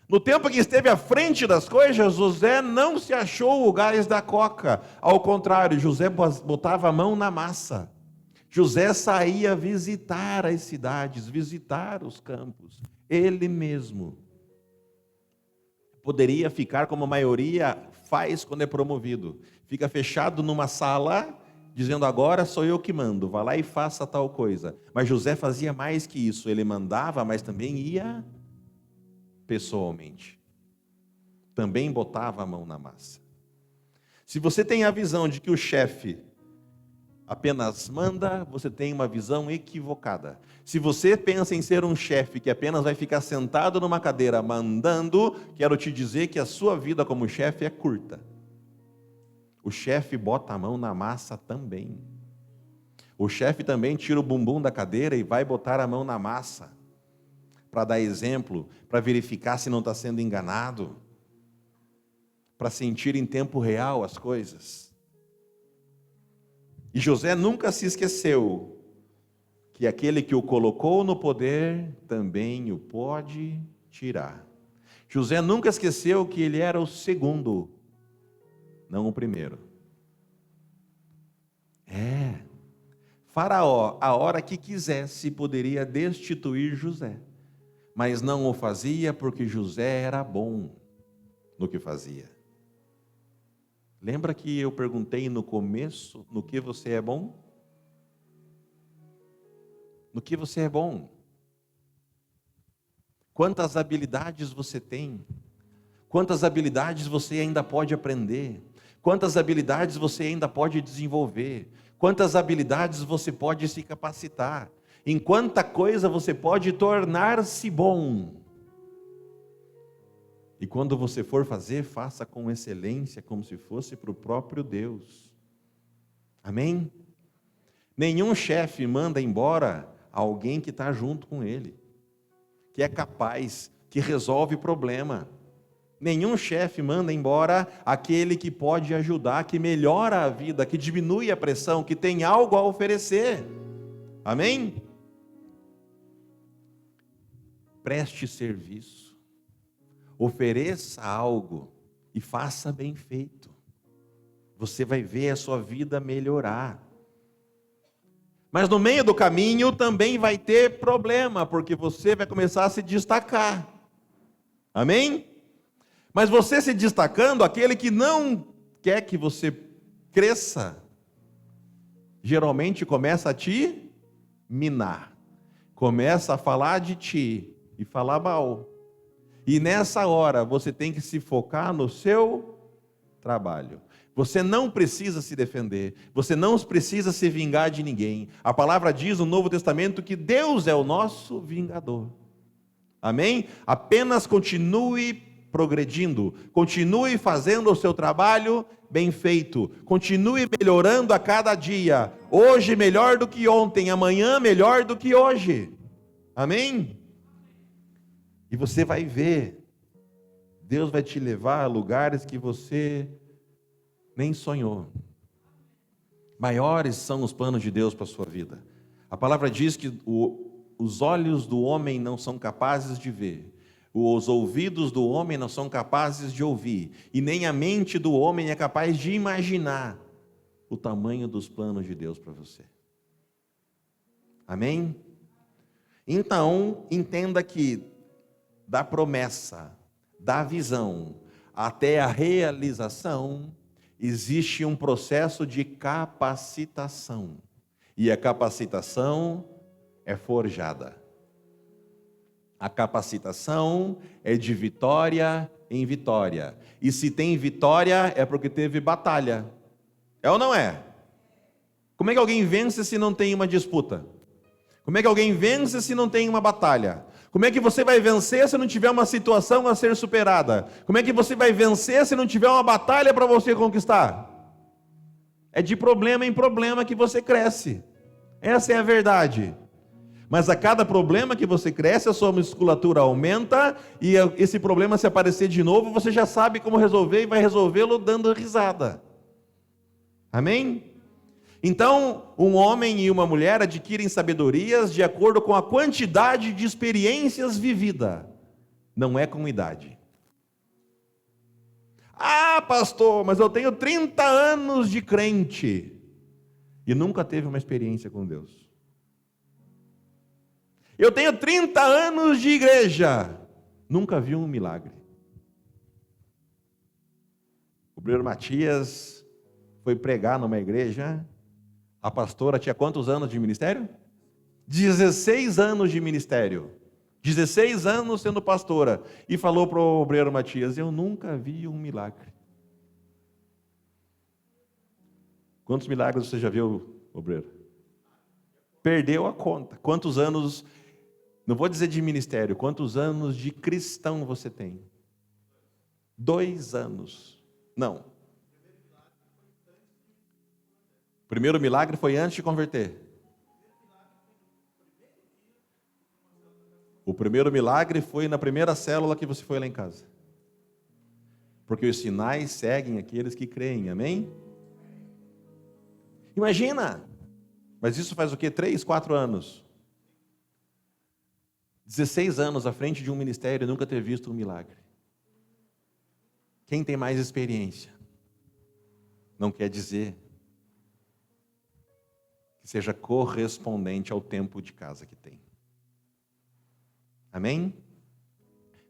No tempo que esteve à frente das coisas, José não se achou o gás da coca. Ao contrário, José botava a mão na massa. José saía visitar as cidades, visitar os campos. Ele mesmo poderia ficar como a maioria faz quando é promovido. Fica fechado numa sala, dizendo: agora sou eu que mando, vá lá e faça tal coisa. Mas José fazia mais que isso. Ele mandava, mas também ia pessoalmente. Também botava a mão na massa. Se você tem a visão de que o chefe apenas manda, você tem uma visão equivocada. Se você pensa em ser um chefe que apenas vai ficar sentado numa cadeira mandando, quero te dizer que a sua vida como chefe é curta. O chefe bota a mão na massa também. O chefe também tira o bumbum da cadeira e vai botar a mão na massa, para dar exemplo, para verificar se não está sendo enganado, para sentir em tempo real as coisas. E José nunca se esqueceu que aquele que o colocou no poder também o pode tirar. José nunca esqueceu que ele era o segundo, não o primeiro. Faraó, a hora que quisesse, poderia destituir José, mas não o fazia porque José era bom no que fazia. Lembra que eu perguntei no começo, no que você é bom? No que você é bom? Quantas habilidades você tem? Quantas habilidades você ainda pode aprender? Quantas habilidades você ainda pode desenvolver? Quantas habilidades você pode se capacitar? Em quanta coisa você pode tornar-se bom? E quando você for fazer, faça com excelência, como se fosse para o próprio Deus. Amém? Nenhum chefe manda embora alguém que está junto com ele, que é capaz, que resolve problema. Nenhum chefe manda embora aquele que pode ajudar, que melhora a vida, que diminui a pressão, que tem algo a oferecer. Amém? Preste serviço, ofereça algo e faça bem feito. Você vai ver a sua vida melhorar. Mas no meio do caminho também vai ter problema, porque você vai começar a se destacar. Amém? Mas você se destacando, aquele que não quer que você cresça, geralmente começa a te minar. Começa a falar de ti e falar mal. E nessa hora você tem que se focar no seu trabalho. Você não precisa se defender, você não precisa se vingar de ninguém. A palavra diz no Novo Testamento que Deus é o nosso vingador. Amém? Apenas continue progredindo, continue fazendo o seu trabalho bem feito, continue melhorando a cada dia. Hoje melhor do que ontem, amanhã melhor do que hoje. Amém? E você vai ver, Deus vai te levar a lugares que você nem sonhou. Maiores são os planos de Deus para a sua vida. A palavra diz que os olhos do homem não são capazes de ver, os ouvidos do homem não são capazes de ouvir, e nem a mente do homem é capaz de imaginar o tamanho dos planos de Deus para você. Amém? Então, entenda que da promessa, da visão, até a realização, existe um processo de capacitação. E a capacitação é forjada. A capacitação é de vitória em vitória. E se tem vitória, é porque teve batalha. É ou não é? Como é que alguém vence se não tem uma disputa? Como é que alguém vence se não tem uma batalha? Como é que você vai vencer se não tiver uma situação a ser superada? Como é que você vai vencer se não tiver uma batalha para você conquistar? É de problema em problema que você cresce. Essa é a verdade. Mas a cada problema que você cresce, a sua musculatura aumenta, e esse problema, se aparecer de novo, você já sabe como resolver e vai resolvê-lo dando risada. Amém? Então, um homem e uma mulher adquirem sabedorias de acordo com a quantidade de experiências vividas, não é com idade. Ah, pastor, mas eu tenho 30 anos de crente e nunca teve uma experiência com Deus. Eu tenho 30 anos de igreja, nunca vi um milagre. O obreiro Matias foi pregar numa igreja. A pastora tinha quantos anos de ministério? 16 anos de ministério. 16 anos sendo pastora. E falou para o obreiro Matias: eu nunca vi um milagre. Quantos milagres você já viu, obreiro? Perdeu a conta. Quantos anos, não vou dizer de ministério, quantos anos de cristão você tem? 2 anos. Não. O primeiro milagre foi antes de converter. O primeiro milagre foi na primeira célula que você foi lá em casa. Porque os sinais seguem aqueles que creem, amém? Imagina! Mas isso faz o quê? 3, 4 anos. 16 anos à frente de um ministério e nunca ter visto um milagre. Quem tem mais experiência? Não quer dizer que seja correspondente ao tempo de casa que tem. Amém?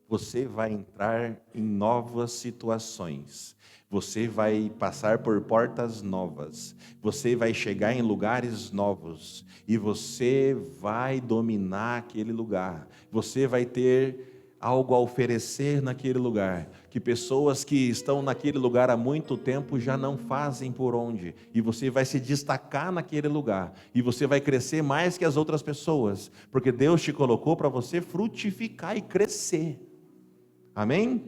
Você vai entrar em novas situações. Você vai passar por portas novas. Você vai chegar em lugares novos. E você vai dominar aquele lugar. Você vai ter algo a oferecer naquele lugar, que pessoas que estão naquele lugar há muito tempo já não fazem por onde, e você vai se destacar naquele lugar, e você vai crescer mais que as outras pessoas, porque Deus te colocou para você frutificar e crescer, amém?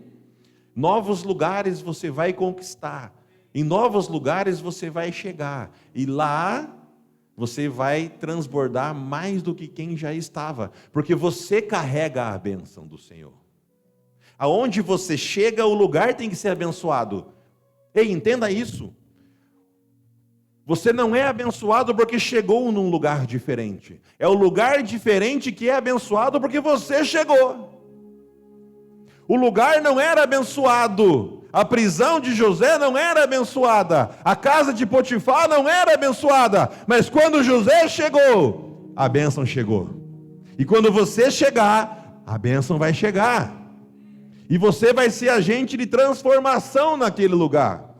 Novos lugares você vai conquistar, em novos lugares você vai chegar, e lá você vai transbordar mais do que quem já estava, porque você carrega a bênção do Senhor. Aonde você chega, o lugar tem que ser abençoado. Ei, entenda isso. Você não é abençoado porque chegou num lugar diferente. É o lugar diferente que é abençoado porque você chegou. O lugar não era abençoado. A prisão de José não era abençoada. A casa de Potifar não era abençoada. Mas quando José chegou, a bênção chegou. E quando você chegar, a bênção vai chegar. E você vai ser agente de transformação naquele lugar.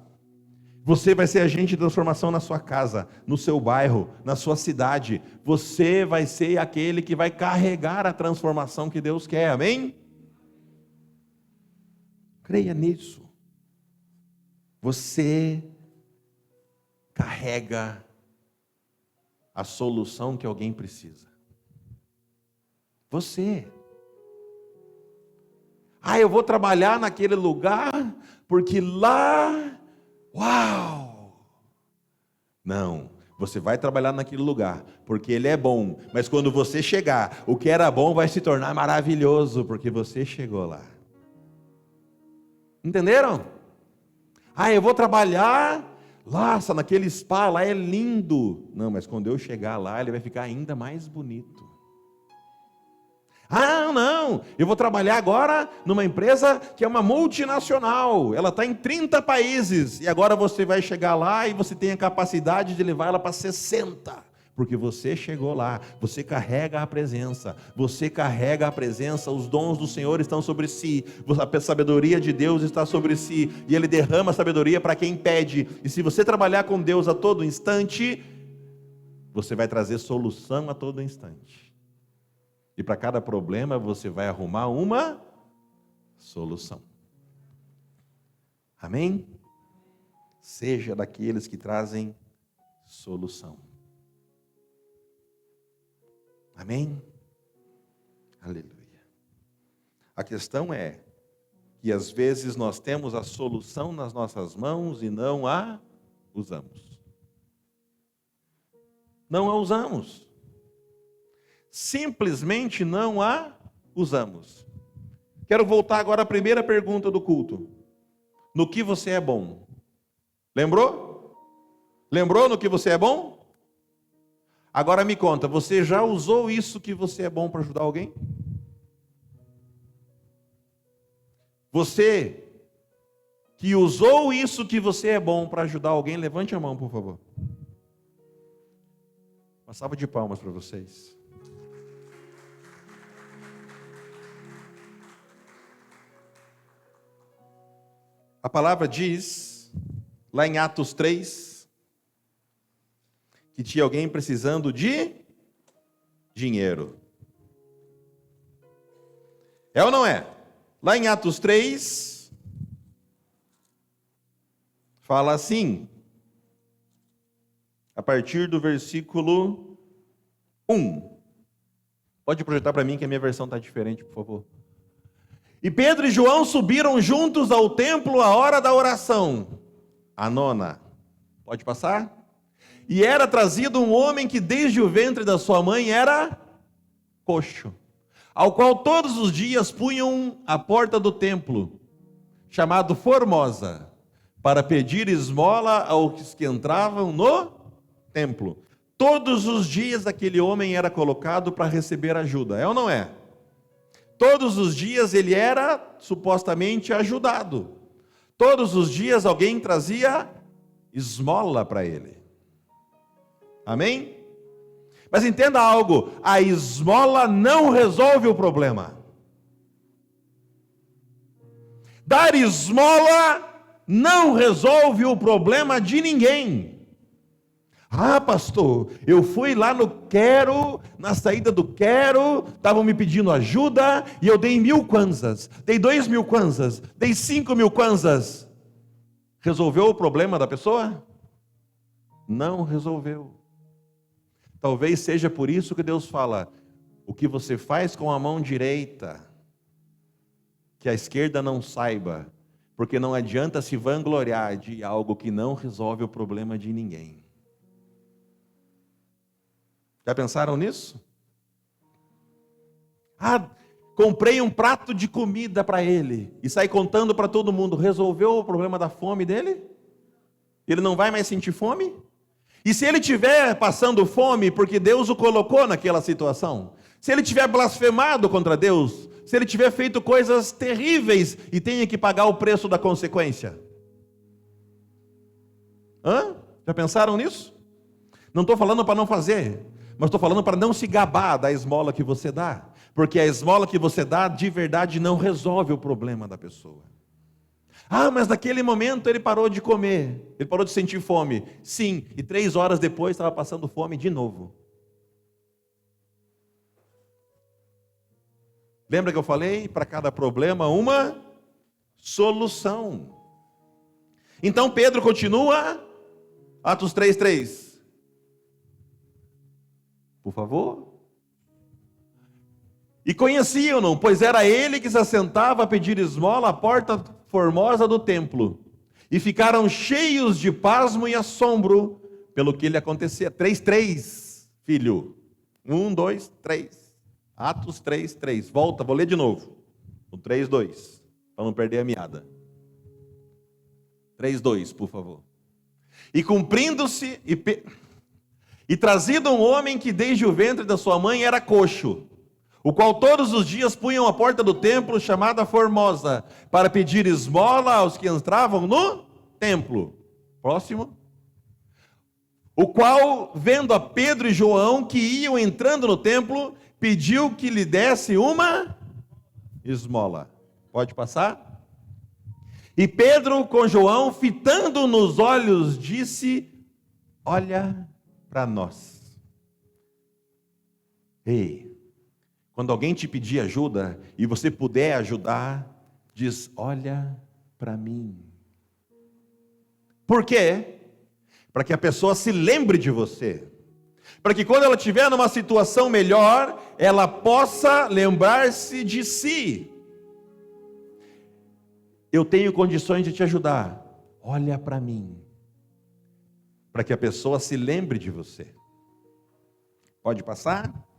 Você vai ser agente de transformação na sua casa, no seu bairro, na sua cidade. Você vai ser aquele que vai carregar a transformação que Deus quer. Amém? Creia nisso. Você carrega a solução que alguém precisa. Você. Ah, eu vou trabalhar naquele lugar porque lá, uau! Não, você vai trabalhar naquele lugar porque ele é bom, mas quando você chegar, o que era bom vai se tornar maravilhoso porque você chegou lá. Entenderam? Ah, eu vou trabalhar, nossa, naquele spa lá é lindo. Não, mas quando eu chegar lá, ele vai ficar ainda mais bonito. Ah, não, eu vou trabalhar agora numa empresa que é uma multinacional. Ela está em 30 países. E agora você vai chegar lá e você tem a capacidade de levar ela para 60. Porque você chegou lá, você carrega a presença, os dons do Senhor estão sobre si, a sabedoria de Deus está sobre si, e Ele derrama sabedoria para quem pede, e se você trabalhar com Deus a todo instante, você vai trazer solução a todo instante. E para cada problema você vai arrumar uma solução. Amém? Seja daqueles que trazem solução. Amém? Aleluia. A questão é que às vezes nós temos a solução nas nossas mãos e não a usamos. Não a usamos. Simplesmente não a usamos. Quero voltar agora à primeira pergunta do culto. No que você é bom? Lembrou? Lembrou no que você é bom? Agora me conta, você já usou isso que você é bom para ajudar alguém? Você que usou isso que você é bom para ajudar alguém, levante a mão, por favor. Uma salva de palmas para vocês. A palavra diz, lá em Atos 3, que tinha alguém precisando de dinheiro. É ou não é? Lá em Atos 3, fala assim, a partir do versículo 1. Pode projetar para mim que a minha versão está diferente, por favor. E Pedro e João subiram juntos ao templo à hora da oração. A 9. Pode passar? E era trazido um homem que desde o ventre da sua mãe era coxo, ao qual todos os dias punham à porta do templo, chamado Formosa, para pedir esmola aos que entravam no templo. Todos os dias aquele homem era colocado para receber ajuda, é ou não é? Todos os dias ele era supostamente ajudado. Todos os dias alguém trazia esmola para ele. Amém? Mas entenda algo, a esmola não resolve o problema. Dar esmola não resolve o problema de ninguém. Ah, pastor, eu fui lá no Quero, na saída do Quero, estavam me pedindo ajuda, e eu dei 1.000 kwanzas, dei 2.000 kwanzas, dei 5.000 kwanzas. Resolveu o problema da pessoa? Não resolveu. Talvez seja por isso que Deus fala, o que você faz com a mão direita, que a esquerda não saiba, porque não adianta se vangloriar de algo que não resolve o problema de ninguém. Já pensaram nisso? Ah, comprei um prato de comida para ele e saí contando para todo mundo. Resolveu o problema da fome dele? Ele não vai mais sentir fome? E se ele estiver passando fome porque Deus o colocou naquela situação? Se ele tiver blasfemado contra Deus? Se ele tiver feito coisas terríveis e tenha que pagar o preço da consequência? Já pensaram nisso? Não estou falando para não fazer, mas estou falando para não se gabar da esmola que você dá, porque a esmola que você dá de verdade não resolve o problema da pessoa. Ah, mas naquele momento ele parou de comer, ele parou de sentir fome. Sim, e 3 horas depois estava passando fome de novo. Lembra que eu falei? Para cada problema uma solução. Então Pedro continua, Atos 3:3. Por favor. E conheciam-no, pois era ele que se assentava a pedir esmola à porta formosa do templo. E ficaram cheios de pasmo e assombro pelo que lhe acontecia. 3:3, filho. 1, 2, 3. Atos 3:3. Volta, vou ler de novo. O 3:2, para não perder a meada. 3:2, por favor. E cumprindo-se e trazido um homem que desde o ventre da sua mãe era coxo, o qual todos os dias punham à porta do templo, chamada Formosa, para pedir esmola aos que entravam no templo. Próximo. O qual, vendo a Pedro e João que iam entrando no templo, pediu que lhe desse uma esmola. Pode passar? E Pedro com João, fitando nos olhos, disse, olha para nós. Ei, Quando alguém te pedir ajuda e você puder ajudar, diz: olha para mim. Por quê? Para que a pessoa se lembre de você. Para que quando ela estiver numa situação melhor, ela possa lembrar-se de si. Eu tenho condições de te ajudar. Olha para mim. Para que a pessoa se lembre de você. Pode passar?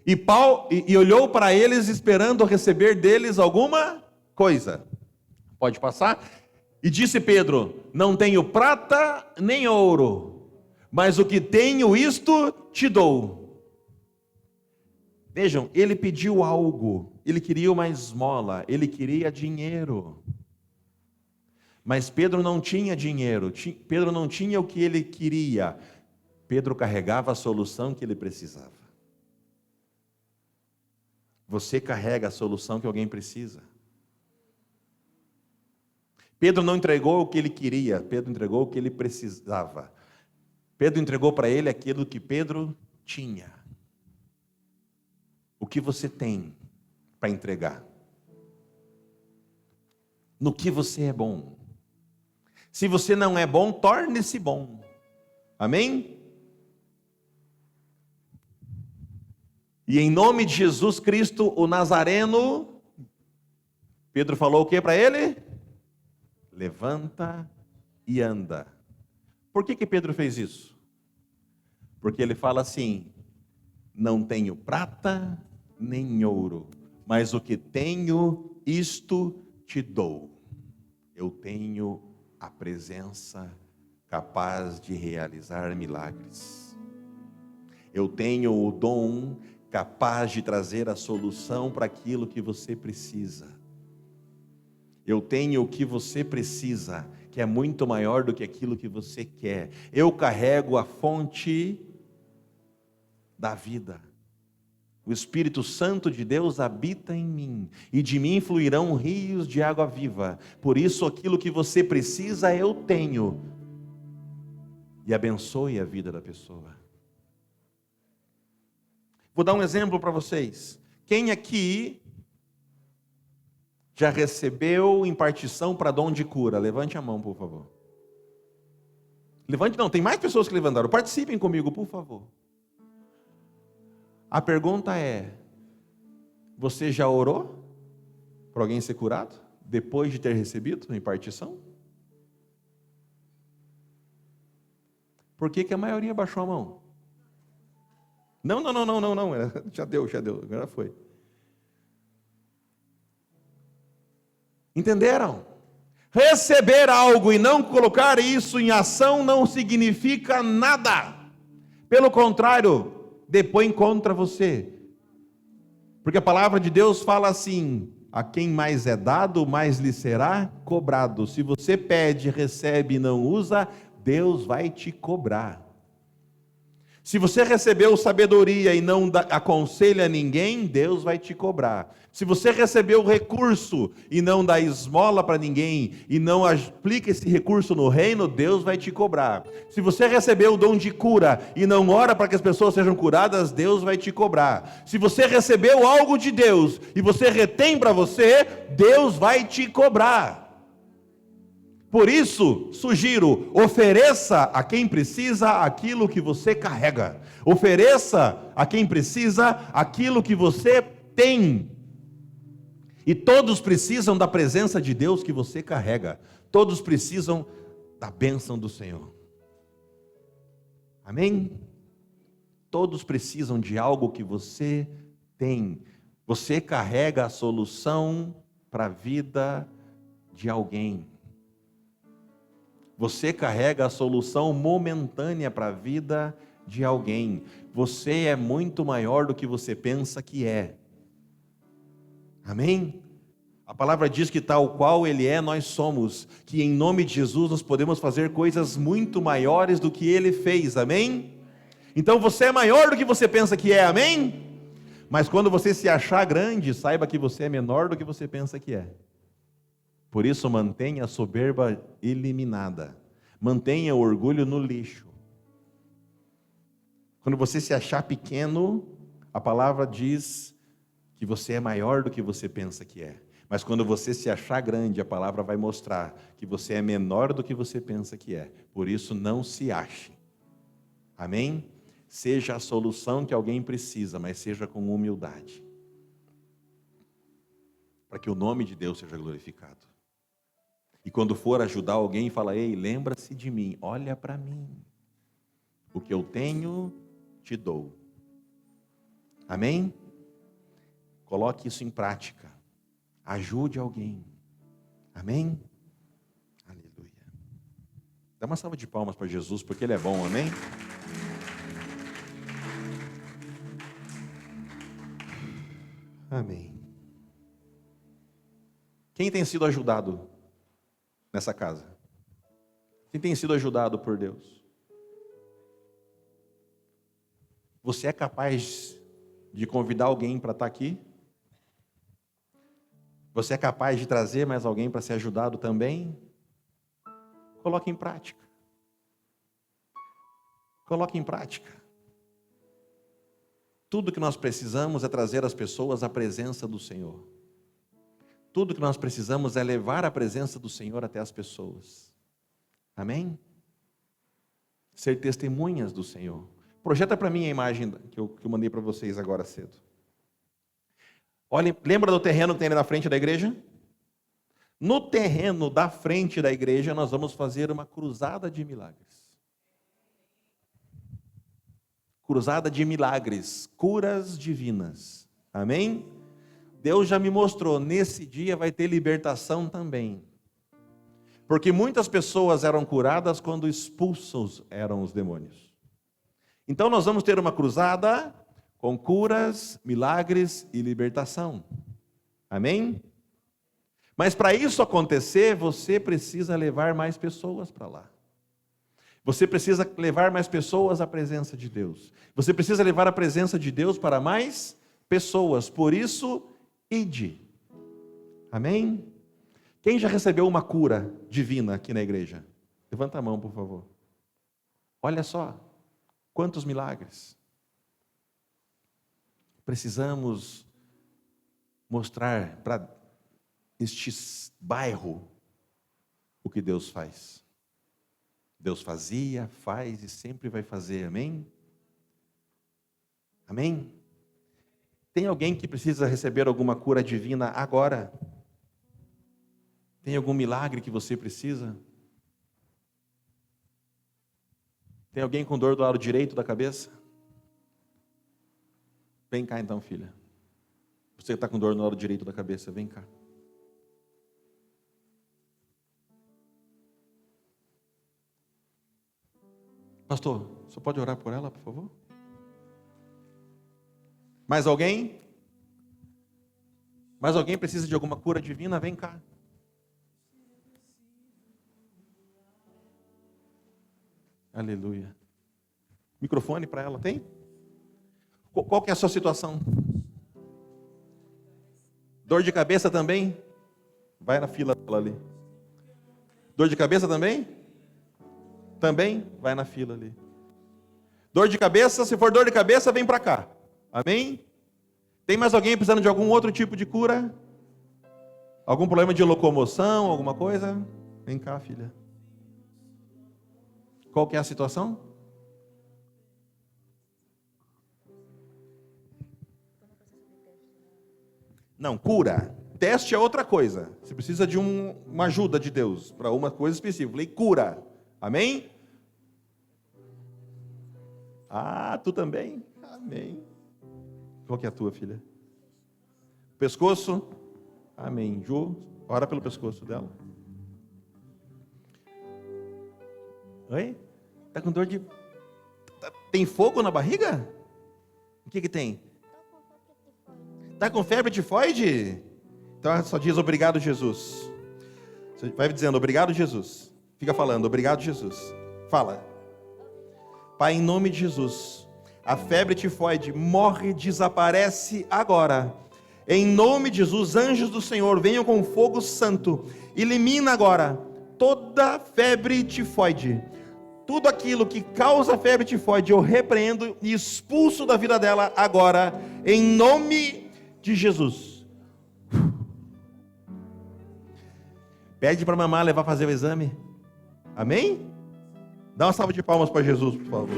E olhou para eles esperando receber deles alguma coisa. Pode passar? E disse Pedro: não tenho prata nem ouro, mas o que tenho isto te dou. Vejam, ele pediu algo, ele queria uma esmola, ele queria dinheiro. Mas Pedro não tinha dinheiro, Pedro não tinha o que ele queria. Pedro carregava a solução que ele precisava. Você carrega a solução que alguém precisa. Pedro não entregou o que ele queria, Pedro entregou o que ele precisava. Pedro entregou para ele aquilo que Pedro tinha. O que você tem para entregar? No que você é bom? Se você não é bom, torne-se bom. Amém? E em nome de Jesus Cristo, o Nazareno, Pedro falou o que para ele? Levanta e anda. Por que Pedro fez isso? Porque ele fala assim: não tenho prata nem ouro, mas o que tenho, isto te dou. Eu tenho a presença capaz de realizar milagres. Eu tenho o dom capaz de trazer a solução para aquilo que você precisa. Eu tenho o que você precisa, que é muito maior do que aquilo que você quer. Eu carrego a fonte da vida. O Espírito Santo de Deus habita em mim, e de mim fluirão rios de água viva. Por isso, aquilo que você precisa, eu tenho. E abençoe a vida da pessoa. Vou dar um exemplo para vocês. Quem aqui já recebeu impartição para dom de cura? Levante a mão, por favor. Levante, não, tem mais pessoas que levantaram. Participem comigo, por favor. A pergunta é: você já orou para alguém ser curado depois de ter recebido a impartição? Por que a maioria baixou a mão? Não. Já deu, agora foi. Entenderam? Receber algo e não colocar isso em ação não significa nada. Pelo contrário, depõe contra você. Porque a palavra de Deus fala assim: a quem mais é dado, mais lhe será cobrado. Se você pede, recebe e não usa, Deus vai te cobrar. Se você recebeu sabedoria e não aconselha ninguém, Deus vai te cobrar. Se você recebeu recurso e não dá esmola para ninguém, e não aplica esse recurso no reino, Deus vai te cobrar. Se você recebeu o dom de cura e não ora para que as pessoas sejam curadas, Deus vai te cobrar. Se você recebeu algo de Deus e você retém para você, Deus vai te cobrar. Por isso, sugiro, ofereça a quem precisa aquilo que você carrega. Ofereça a quem precisa aquilo que você tem. E todos precisam da presença de Deus que você carrega. Todos precisam da bênção do Senhor. Amém? Todos precisam de algo que você tem. Você carrega a solução para a vida de alguém. Você carrega a solução momentânea para a vida de alguém. Você é muito maior do que você pensa que é. Amém? A palavra diz que tal qual Ele é, nós somos. Que em nome de Jesus nós podemos fazer coisas muito maiores do que Ele fez. Amém? Então você é maior do que você pensa que é. Amém? Mas quando você se achar grande, saiba que você é menor do que você pensa que é. Por isso, mantenha a soberba eliminada. Mantenha o orgulho no lixo. Quando você se achar pequeno, A palavra diz que você é maior do que você pensa que é. Mas quando você se achar grande, a palavra vai mostrar que você é menor do que você pensa que é. Por isso, não se ache. Amém? Seja a solução que alguém precisa, mas seja com humildade. Para que o nome de Deus seja glorificado. E quando for ajudar alguém, fala: ei, lembra-se de mim, olha para mim. O que eu tenho, te dou. Amém? Coloque isso em prática. Ajude alguém. Amém? Aleluia. Dá uma salva de palmas para Jesus, porque Ele é bom, amém? Amém. Quem tem sido ajudado nessa casa? Quem tem sido ajudado por Deus? Você é capaz de convidar alguém para estar aqui? Você é capaz de trazer mais alguém para ser ajudado também? Coloque em prática. Coloque em prática. Tudo que nós precisamos é trazer as pessoas à presença do Senhor. Tudo que nós precisamos é levar a presença do Senhor até as pessoas. Amém? Ser testemunhas do Senhor. Projeta para mim a imagem que eu mandei para vocês agora cedo. Olha, lembra do terreno que tem ali na frente da igreja? No terreno da frente da igreja, nós vamos fazer uma cruzada de milagres. Cruzada de milagres, curas divinas. Amém? Deus já me mostrou, nesse dia vai ter libertação também. Porque muitas pessoas eram curadas quando expulsos eram os demônios. Então nós vamos ter uma cruzada com curas, milagres e libertação. Amém? Mas para isso acontecer, você precisa levar mais pessoas para lá. Você precisa levar mais pessoas à presença de Deus. Você precisa levar a presença de Deus para mais pessoas. Por isso, ide. Amém? Quem já recebeu uma cura divina aqui na igreja? Levanta a mão, por favor. Olha só, quantos milagres. Precisamos mostrar para este bairro o que Deus faz. Deus fazia, faz e sempre vai fazer, amém? Amém? Tem alguém que precisa receber alguma cura divina agora? Tem algum milagre que você precisa? Tem alguém com dor do lado direito da cabeça? Vem cá então, filha. Você que está com dor no lado direito da cabeça, vem cá. Pastor, você pode orar por ela, por favor? Mais alguém? Mais alguém precisa de alguma cura divina? Vem cá. Aleluia. Microfone para ela, tem? Qual que é a sua situação? Dor de cabeça também? Vai na fila dela ali. Dor de cabeça também? Também? Vai na fila ali. Dor de cabeça, se for dor de cabeça, vem para cá. Amém? Tem mais alguém precisando de algum outro tipo de cura? Algum problema de locomoção, alguma coisa? Vem cá, filha. Qual que é a situação? Não, cura. Teste é outra coisa. Você precisa de uma ajuda de Deus para uma coisa específica. Falei, cura. Amém? Ah, tu também? Amém. Qual que é a tua, filha? Pescoço? Amém. Ju, ora pelo pescoço dela. Oi? Tá com dor de... Tem fogo na barriga? O que tem? Tá com febre tifoide? Então só diz obrigado, Jesus. Você vai dizendo obrigado, Jesus. Fica falando obrigado, Jesus. Fala. Pai, em nome de Jesus, a febre tifoide morre, desaparece agora. Em nome de Jesus, anjos do Senhor, venham com fogo santo. Elimina agora toda febre tifoide. tudo aquilo que causa febre tifoide, eu repreendo e expulso da vida dela agora, em nome de Jesus. Pede para a mamãe levar fazer o exame. Amém? Dá uma salva de palmas para Jesus, por favor.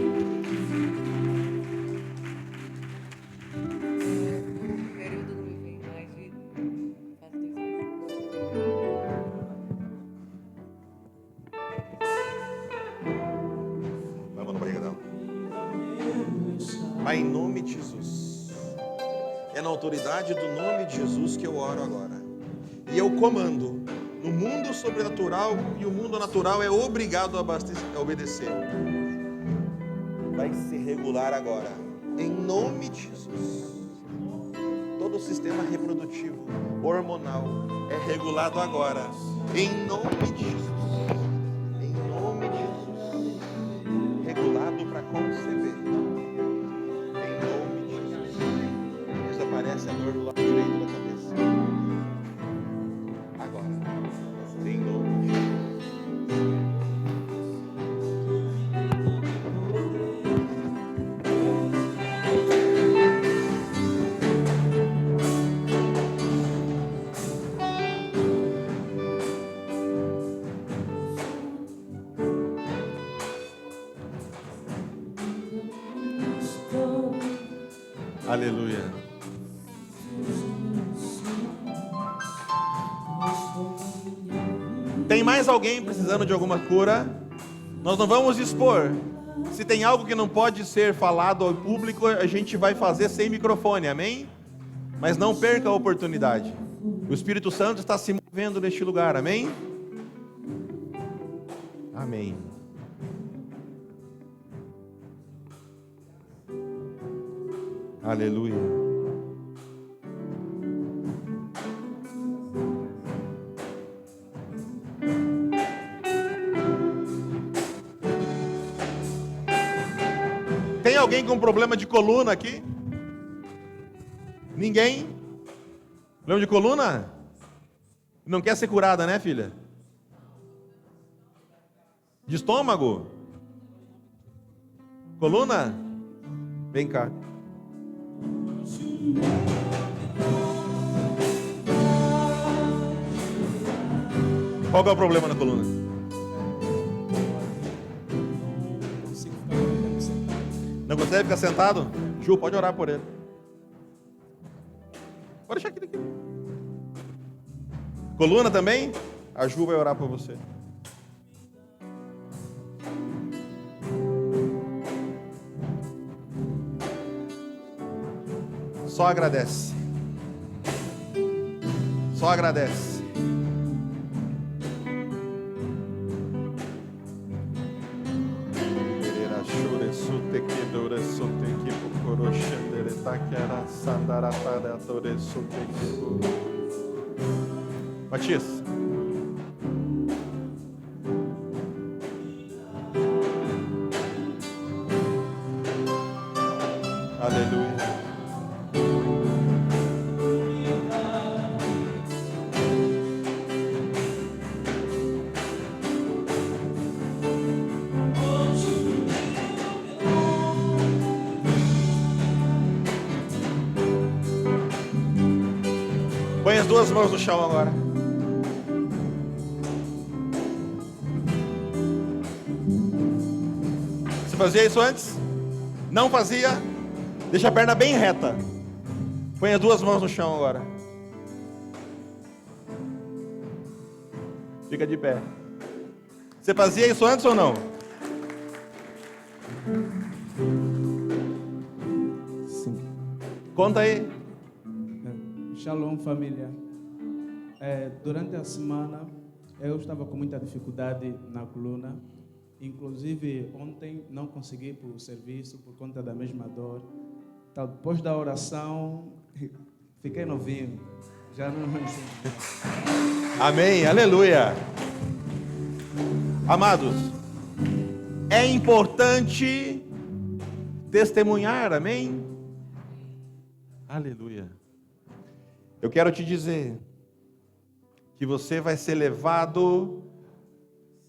Vamos na barriga dela. Pai, em nome de Jesus. É na autoridade do nome de Jesus que eu oro agora. E eu comando. No mundo sobrenatural e o mundo natural é obrigado a obedecer. Vai se regular agora. Em nome de Jesus. Todo o sistema reprodutivo, hormonal, é regulado agora. Em nome de Jesus. Em nome de Jesus. Regulado para conceber. Em nome de Jesus. Desaparece a dor do lado direito da cabeça. Em nome de Jesus. Aleluia. Tem mais alguém precisando de alguma cura? Nós não vamos expor. Se tem algo que não pode ser falado ao público, a gente vai fazer sem microfone, amém? Mas não perca a oportunidade. O Espírito Santo está se movendo neste lugar, amém? Amém. Aleluia. Tem alguém com problema de coluna aqui? Ninguém? Problema de coluna? Não quer ser curada, né, filha? De estômago? Coluna? Vem cá. Qual que é o problema na coluna? Não consegue ficar sentado? Ju, pode orar por ele. Pode deixar aqui daqui. Coluna também? A Ju vai orar por você. Só agradece. Só agradece. Matias. Aleluia. Põe as duas mãos no chão agora. Você fazia isso antes? Não fazia? Deixa a perna bem reta. Põe as duas mãos no chão agora. Fica de pé. Você fazia isso antes ou não? Sim. Conta aí. Shalom, família. Durante a semana, eu estava com muita dificuldade na coluna. Inclusive, ontem não consegui ir para o serviço por conta da mesma dor. Então, depois da oração, fiquei novinho. Já não Amém, aleluia. Amados, é importante testemunhar, amém? Aleluia. Eu quero te dizer que você vai ser levado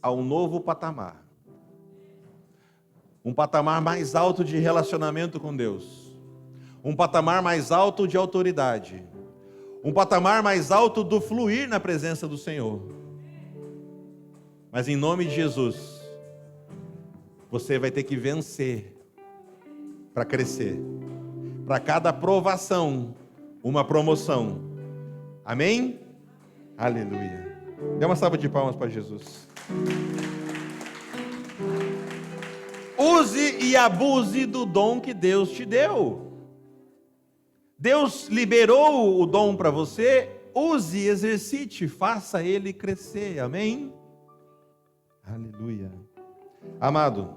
a um novo patamar. um patamar mais alto de relacionamento com Deus, um patamar mais alto de autoridade, um patamar mais alto do fluir na presença do Senhor. Mas em nome de Jesus, você vai ter que vencer para crescer. Para cada provação, uma promoção. Amém? Aleluia. Dê uma salva de palmas para Jesus. Use e abuse do dom que Deus te deu. Deus liberou o dom para você, use e exercite, faça ele crescer. Amém? Aleluia. Amado,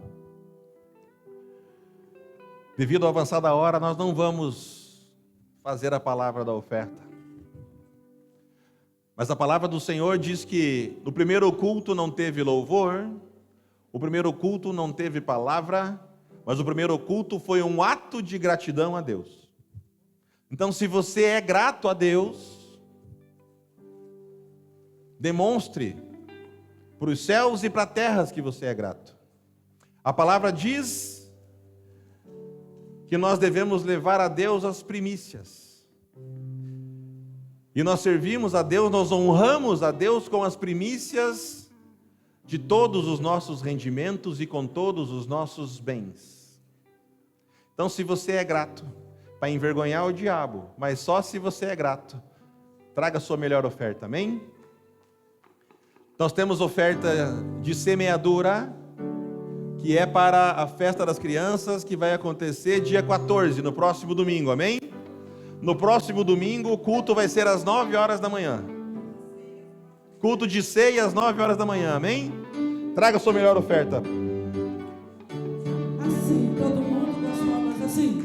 devido à avançada hora, nós não vamos fazer a palavra da oferta. Mas a palavra do Senhor diz que no primeiro culto não teve louvor, o primeiro culto não teve palavra, mas o primeiro culto foi um ato de gratidão a Deus. Então, se você é grato a Deus, demonstre para os céus e para as terras que você é grato. A palavra diz que nós devemos levar a Deus as primícias. E nós servimos a Deus, nós honramos a Deus com as primícias de todos os nossos rendimentos e com todos os nossos bens. Então, se você é grato, para envergonhar o diabo, mas só se você é grato, traga a sua melhor oferta, amém? Nós temos oferta de semeadura, que é para a festa das crianças, que vai acontecer dia 14, no próximo domingo, amém? No próximo domingo, o culto vai ser às 9 horas da manhã. Culto de ceia às 9 horas da manhã, amém? Traga a sua melhor oferta. Assim, todo mundo com as palmas assim.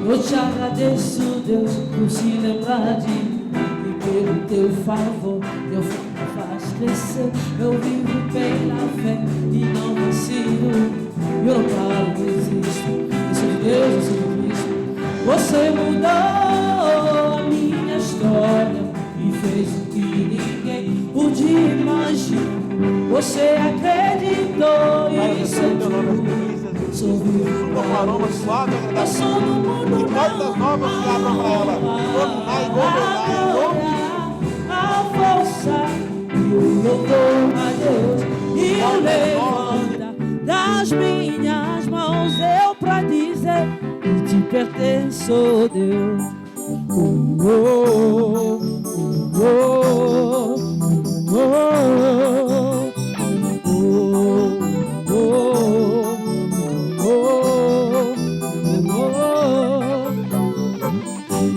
Eu te agradeço, Deus, por se lembrar de mim e pelo teu favor, teu favor faz crescer. Eu vivo pela fé e não vacilo. Eu não paro, não existo. Eu sou de Deus, eu sou de Cristo. Você mudou a minha história e fez o que ninguém podia imaginar. Você acreditou e sentiu. Sou vivo Com um aroma suave e eu sou agradável. do mundo, E portas novas se abram para ela. Dominar e governar em nome de a força e o louvor a Deus e o levanta das minhas mãos eu pra dizer que te pertenço, Deus.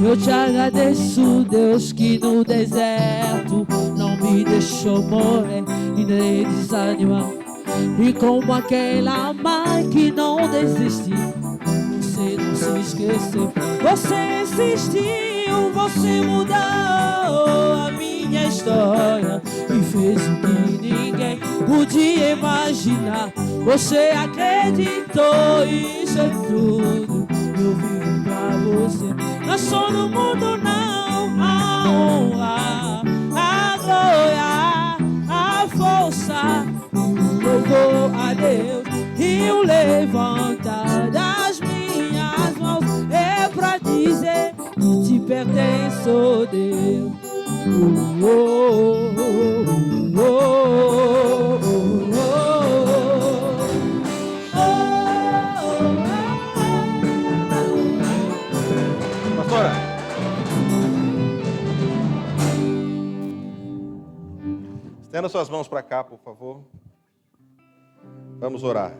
Eu te agradeço, Deus, que no deserto não me deixou morrer e nem desanimar. E como aquela mãe que não desistiu, você não se esqueceu. Você insistiu, você mudou a minha história e fez o que ninguém podia imaginar. Você acreditou, isso é tudo. Eu vivo pra você. Não sou no mundo, não. A honra, a glória, a força, o louvor a Deus e o levantar das minhas mãos é pra dizer que te pertenço, Deus. Pastora. Estenda suas mãos para cá, por favor. Vamos orar.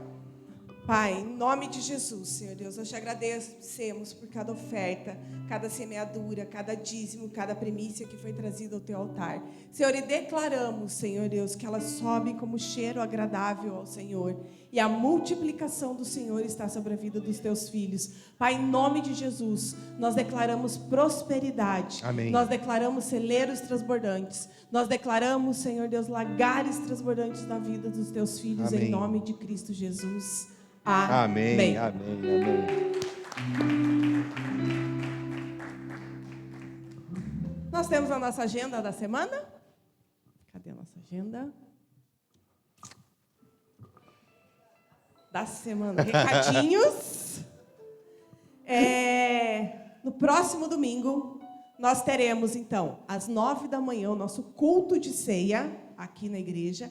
Pai, em nome de Jesus, Senhor Deus, nós te agradecemos por cada oferta, cada semeadura, cada dízimo, cada primícia que foi trazida ao teu altar. Senhor, e declaramos, Senhor Deus, que ela sobe como cheiro agradável ao Senhor. E a multiplicação do Senhor está sobre a vida dos teus filhos. Pai, em nome de Jesus, nós declaramos prosperidade. Amém. Nós declaramos celeiros transbordantes. Nós declaramos, Senhor Deus, lagares transbordantes na vida dos teus filhos. Amém. Em nome de Cristo Jesus. Amém, amém, amém. Nós temos a nossa agenda da semana. Cadê a nossa agenda? Da semana. Recadinhos. No próximo domingo, nós teremos, então, às 9 da manhã, o nosso culto de ceia aqui na igreja.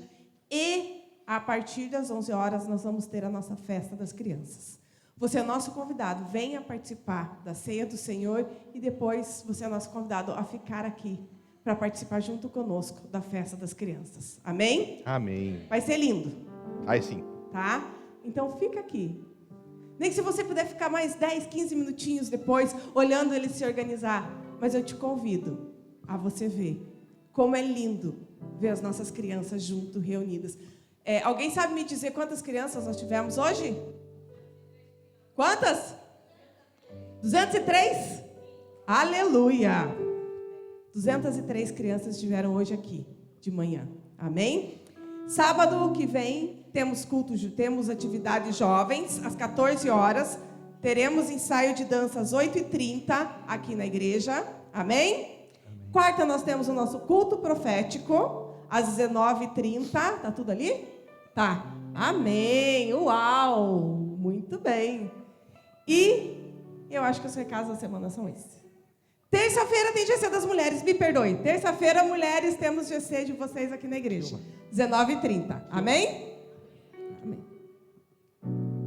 E a partir das 11 horas, nós vamos ter a nossa festa das crianças. Você é nosso convidado, venha participar da ceia do Senhor e depois você é nosso convidado a ficar aqui para participar junto conosco da festa das crianças. Amém? Amém. Vai ser lindo, Aí sim. tá? Então fica aqui. Nem que se você puder ficar mais 10, 15 minutinhos depois, olhando ele se organizar. Mas eu te convido a você ver como é lindo ver as nossas crianças junto, reunidas. Alguém sabe me dizer quantas crianças nós tivemos hoje? Quantas? 203? Aleluia! 203 crianças estiveram hoje aqui, de manhã. Amém? Sábado que vem, temos temos atividades jovens, às 14 horas. Teremos ensaio de dança às 8h30, aqui na igreja. Amém? Quarta, nós temos o nosso culto profético, às 19h30. Tá tudo ali? Tá. Amém. Uau! Muito bem. E eu acho que os recados da semana são esses. Terça-feira tem GC das mulheres, me perdoe. Terça-feira, mulheres, temos GC de vocês aqui na igreja. 19h30. Amém? Amém.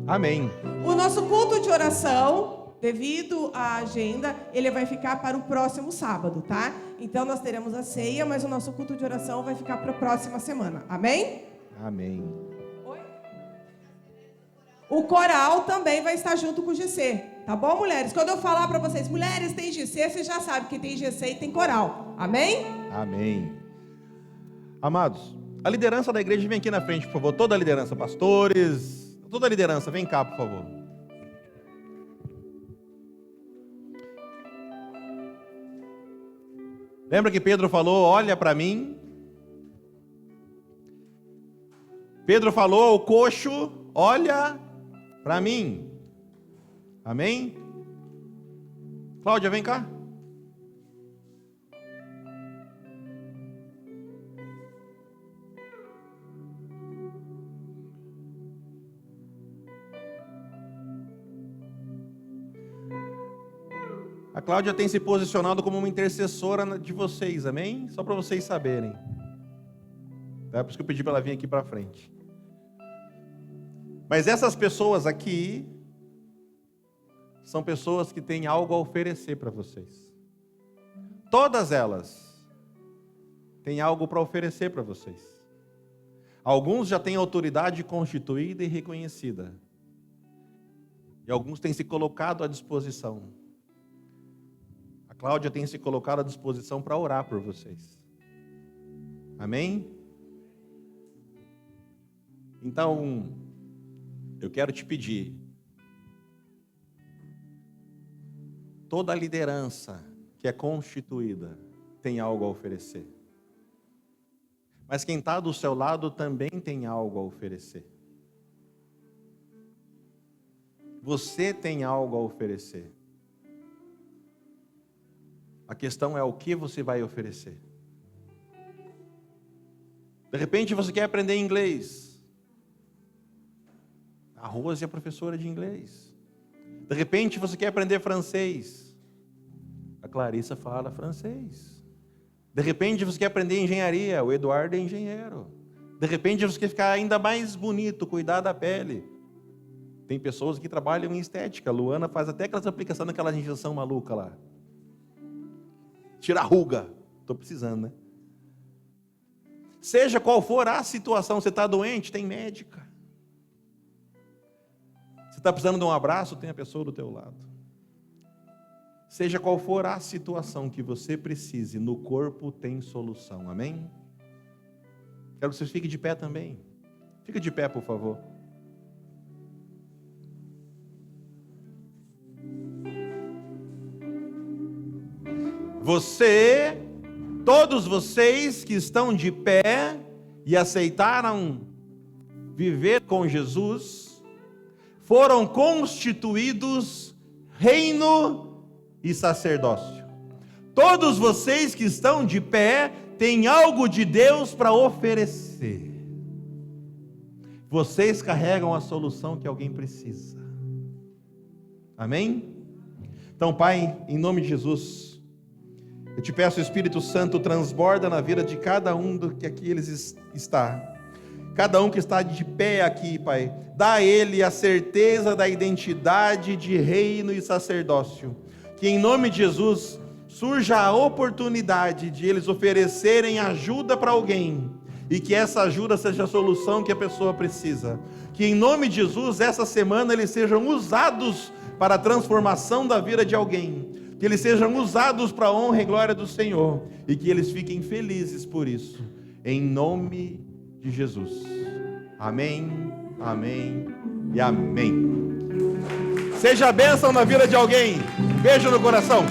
Amém. O nosso culto de oração, devido à agenda, ele vai ficar para o próximo sábado, tá? Então nós teremos a ceia, mas o nosso culto de oração vai ficar para a próxima semana. Amém? Amém. Oi? O coral também vai estar junto com o GC. Tá bom, mulheres? Quando eu falar para vocês, mulheres, tem GC, vocês já sabem que tem GC e tem coral. Amém? Amém. Amados, a liderança da igreja vem aqui na frente, por favor. Toda a liderança, pastores, toda a liderança, vem cá, por favor. Lembra que Pedro falou, olha para mim? Pedro falou ao coxo, olha para mim. Amém? Cláudia, vem cá. A Cláudia tem se posicionado como uma intercessora de vocês, amém? Só para vocês saberem. É por isso que eu pedi para ela vir aqui para frente. Mas essas pessoas aqui são pessoas que têm algo a oferecer para vocês. Todas elas têm algo para oferecer para vocês. Alguns já têm autoridade constituída e reconhecida. E alguns têm se colocado à disposição. A Cláudia tem se colocado à disposição para orar por vocês. Amém? Então, eu quero te pedir, toda a liderança que é constituída tem algo a oferecer. Mas quem está do seu lado também tem algo a oferecer. Você tem algo a oferecer. A questão é o que você vai oferecer. De repente você quer aprender inglês. A Rose é professora de inglês. De repente você quer aprender francês. A Clarissa fala francês. De repente você quer aprender engenharia. O Eduardo é engenheiro. De repente você quer ficar ainda mais bonito, cuidar da pele. Tem pessoas que trabalham em estética. A Luana faz até aquelas aplicações daquela injeção maluca lá. Tira a ruga. Estou precisando, né? Seja qual for a situação, você está doente, tem médica. Você está precisando de um abraço, tem a pessoa do teu lado. Seja qual for a situação que você precise, no corpo tem solução, amém? Quero que vocês fiquem de pé também. Fica de pé, por favor. Todos vocês que estão de pé e aceitaram viver com Jesus, foram constituídos reino e sacerdócio. Todos vocês que estão de pé têm algo de Deus para oferecer. Vocês carregam a solução que alguém precisa. Amém? Então, Pai, em nome de Jesus, eu te peço, Espírito Santo, transborda na vida de cada um do que aqui eles está. Cada um que está de pé aqui, Pai, dá a ele a certeza da identidade de reino e sacerdócio. Que em nome de Jesus surja a oportunidade de eles oferecerem ajuda para alguém, e que essa ajuda seja a solução que a pessoa precisa. Que em nome de Jesus, essa semana eles sejam usados para a transformação da vida de alguém. Que eles sejam usados para a honra e glória do Senhor, e que eles fiquem felizes por isso, em nome de Jesus. Amém, amém e amém. Seja a bênção na vida de alguém. Beijo no coração.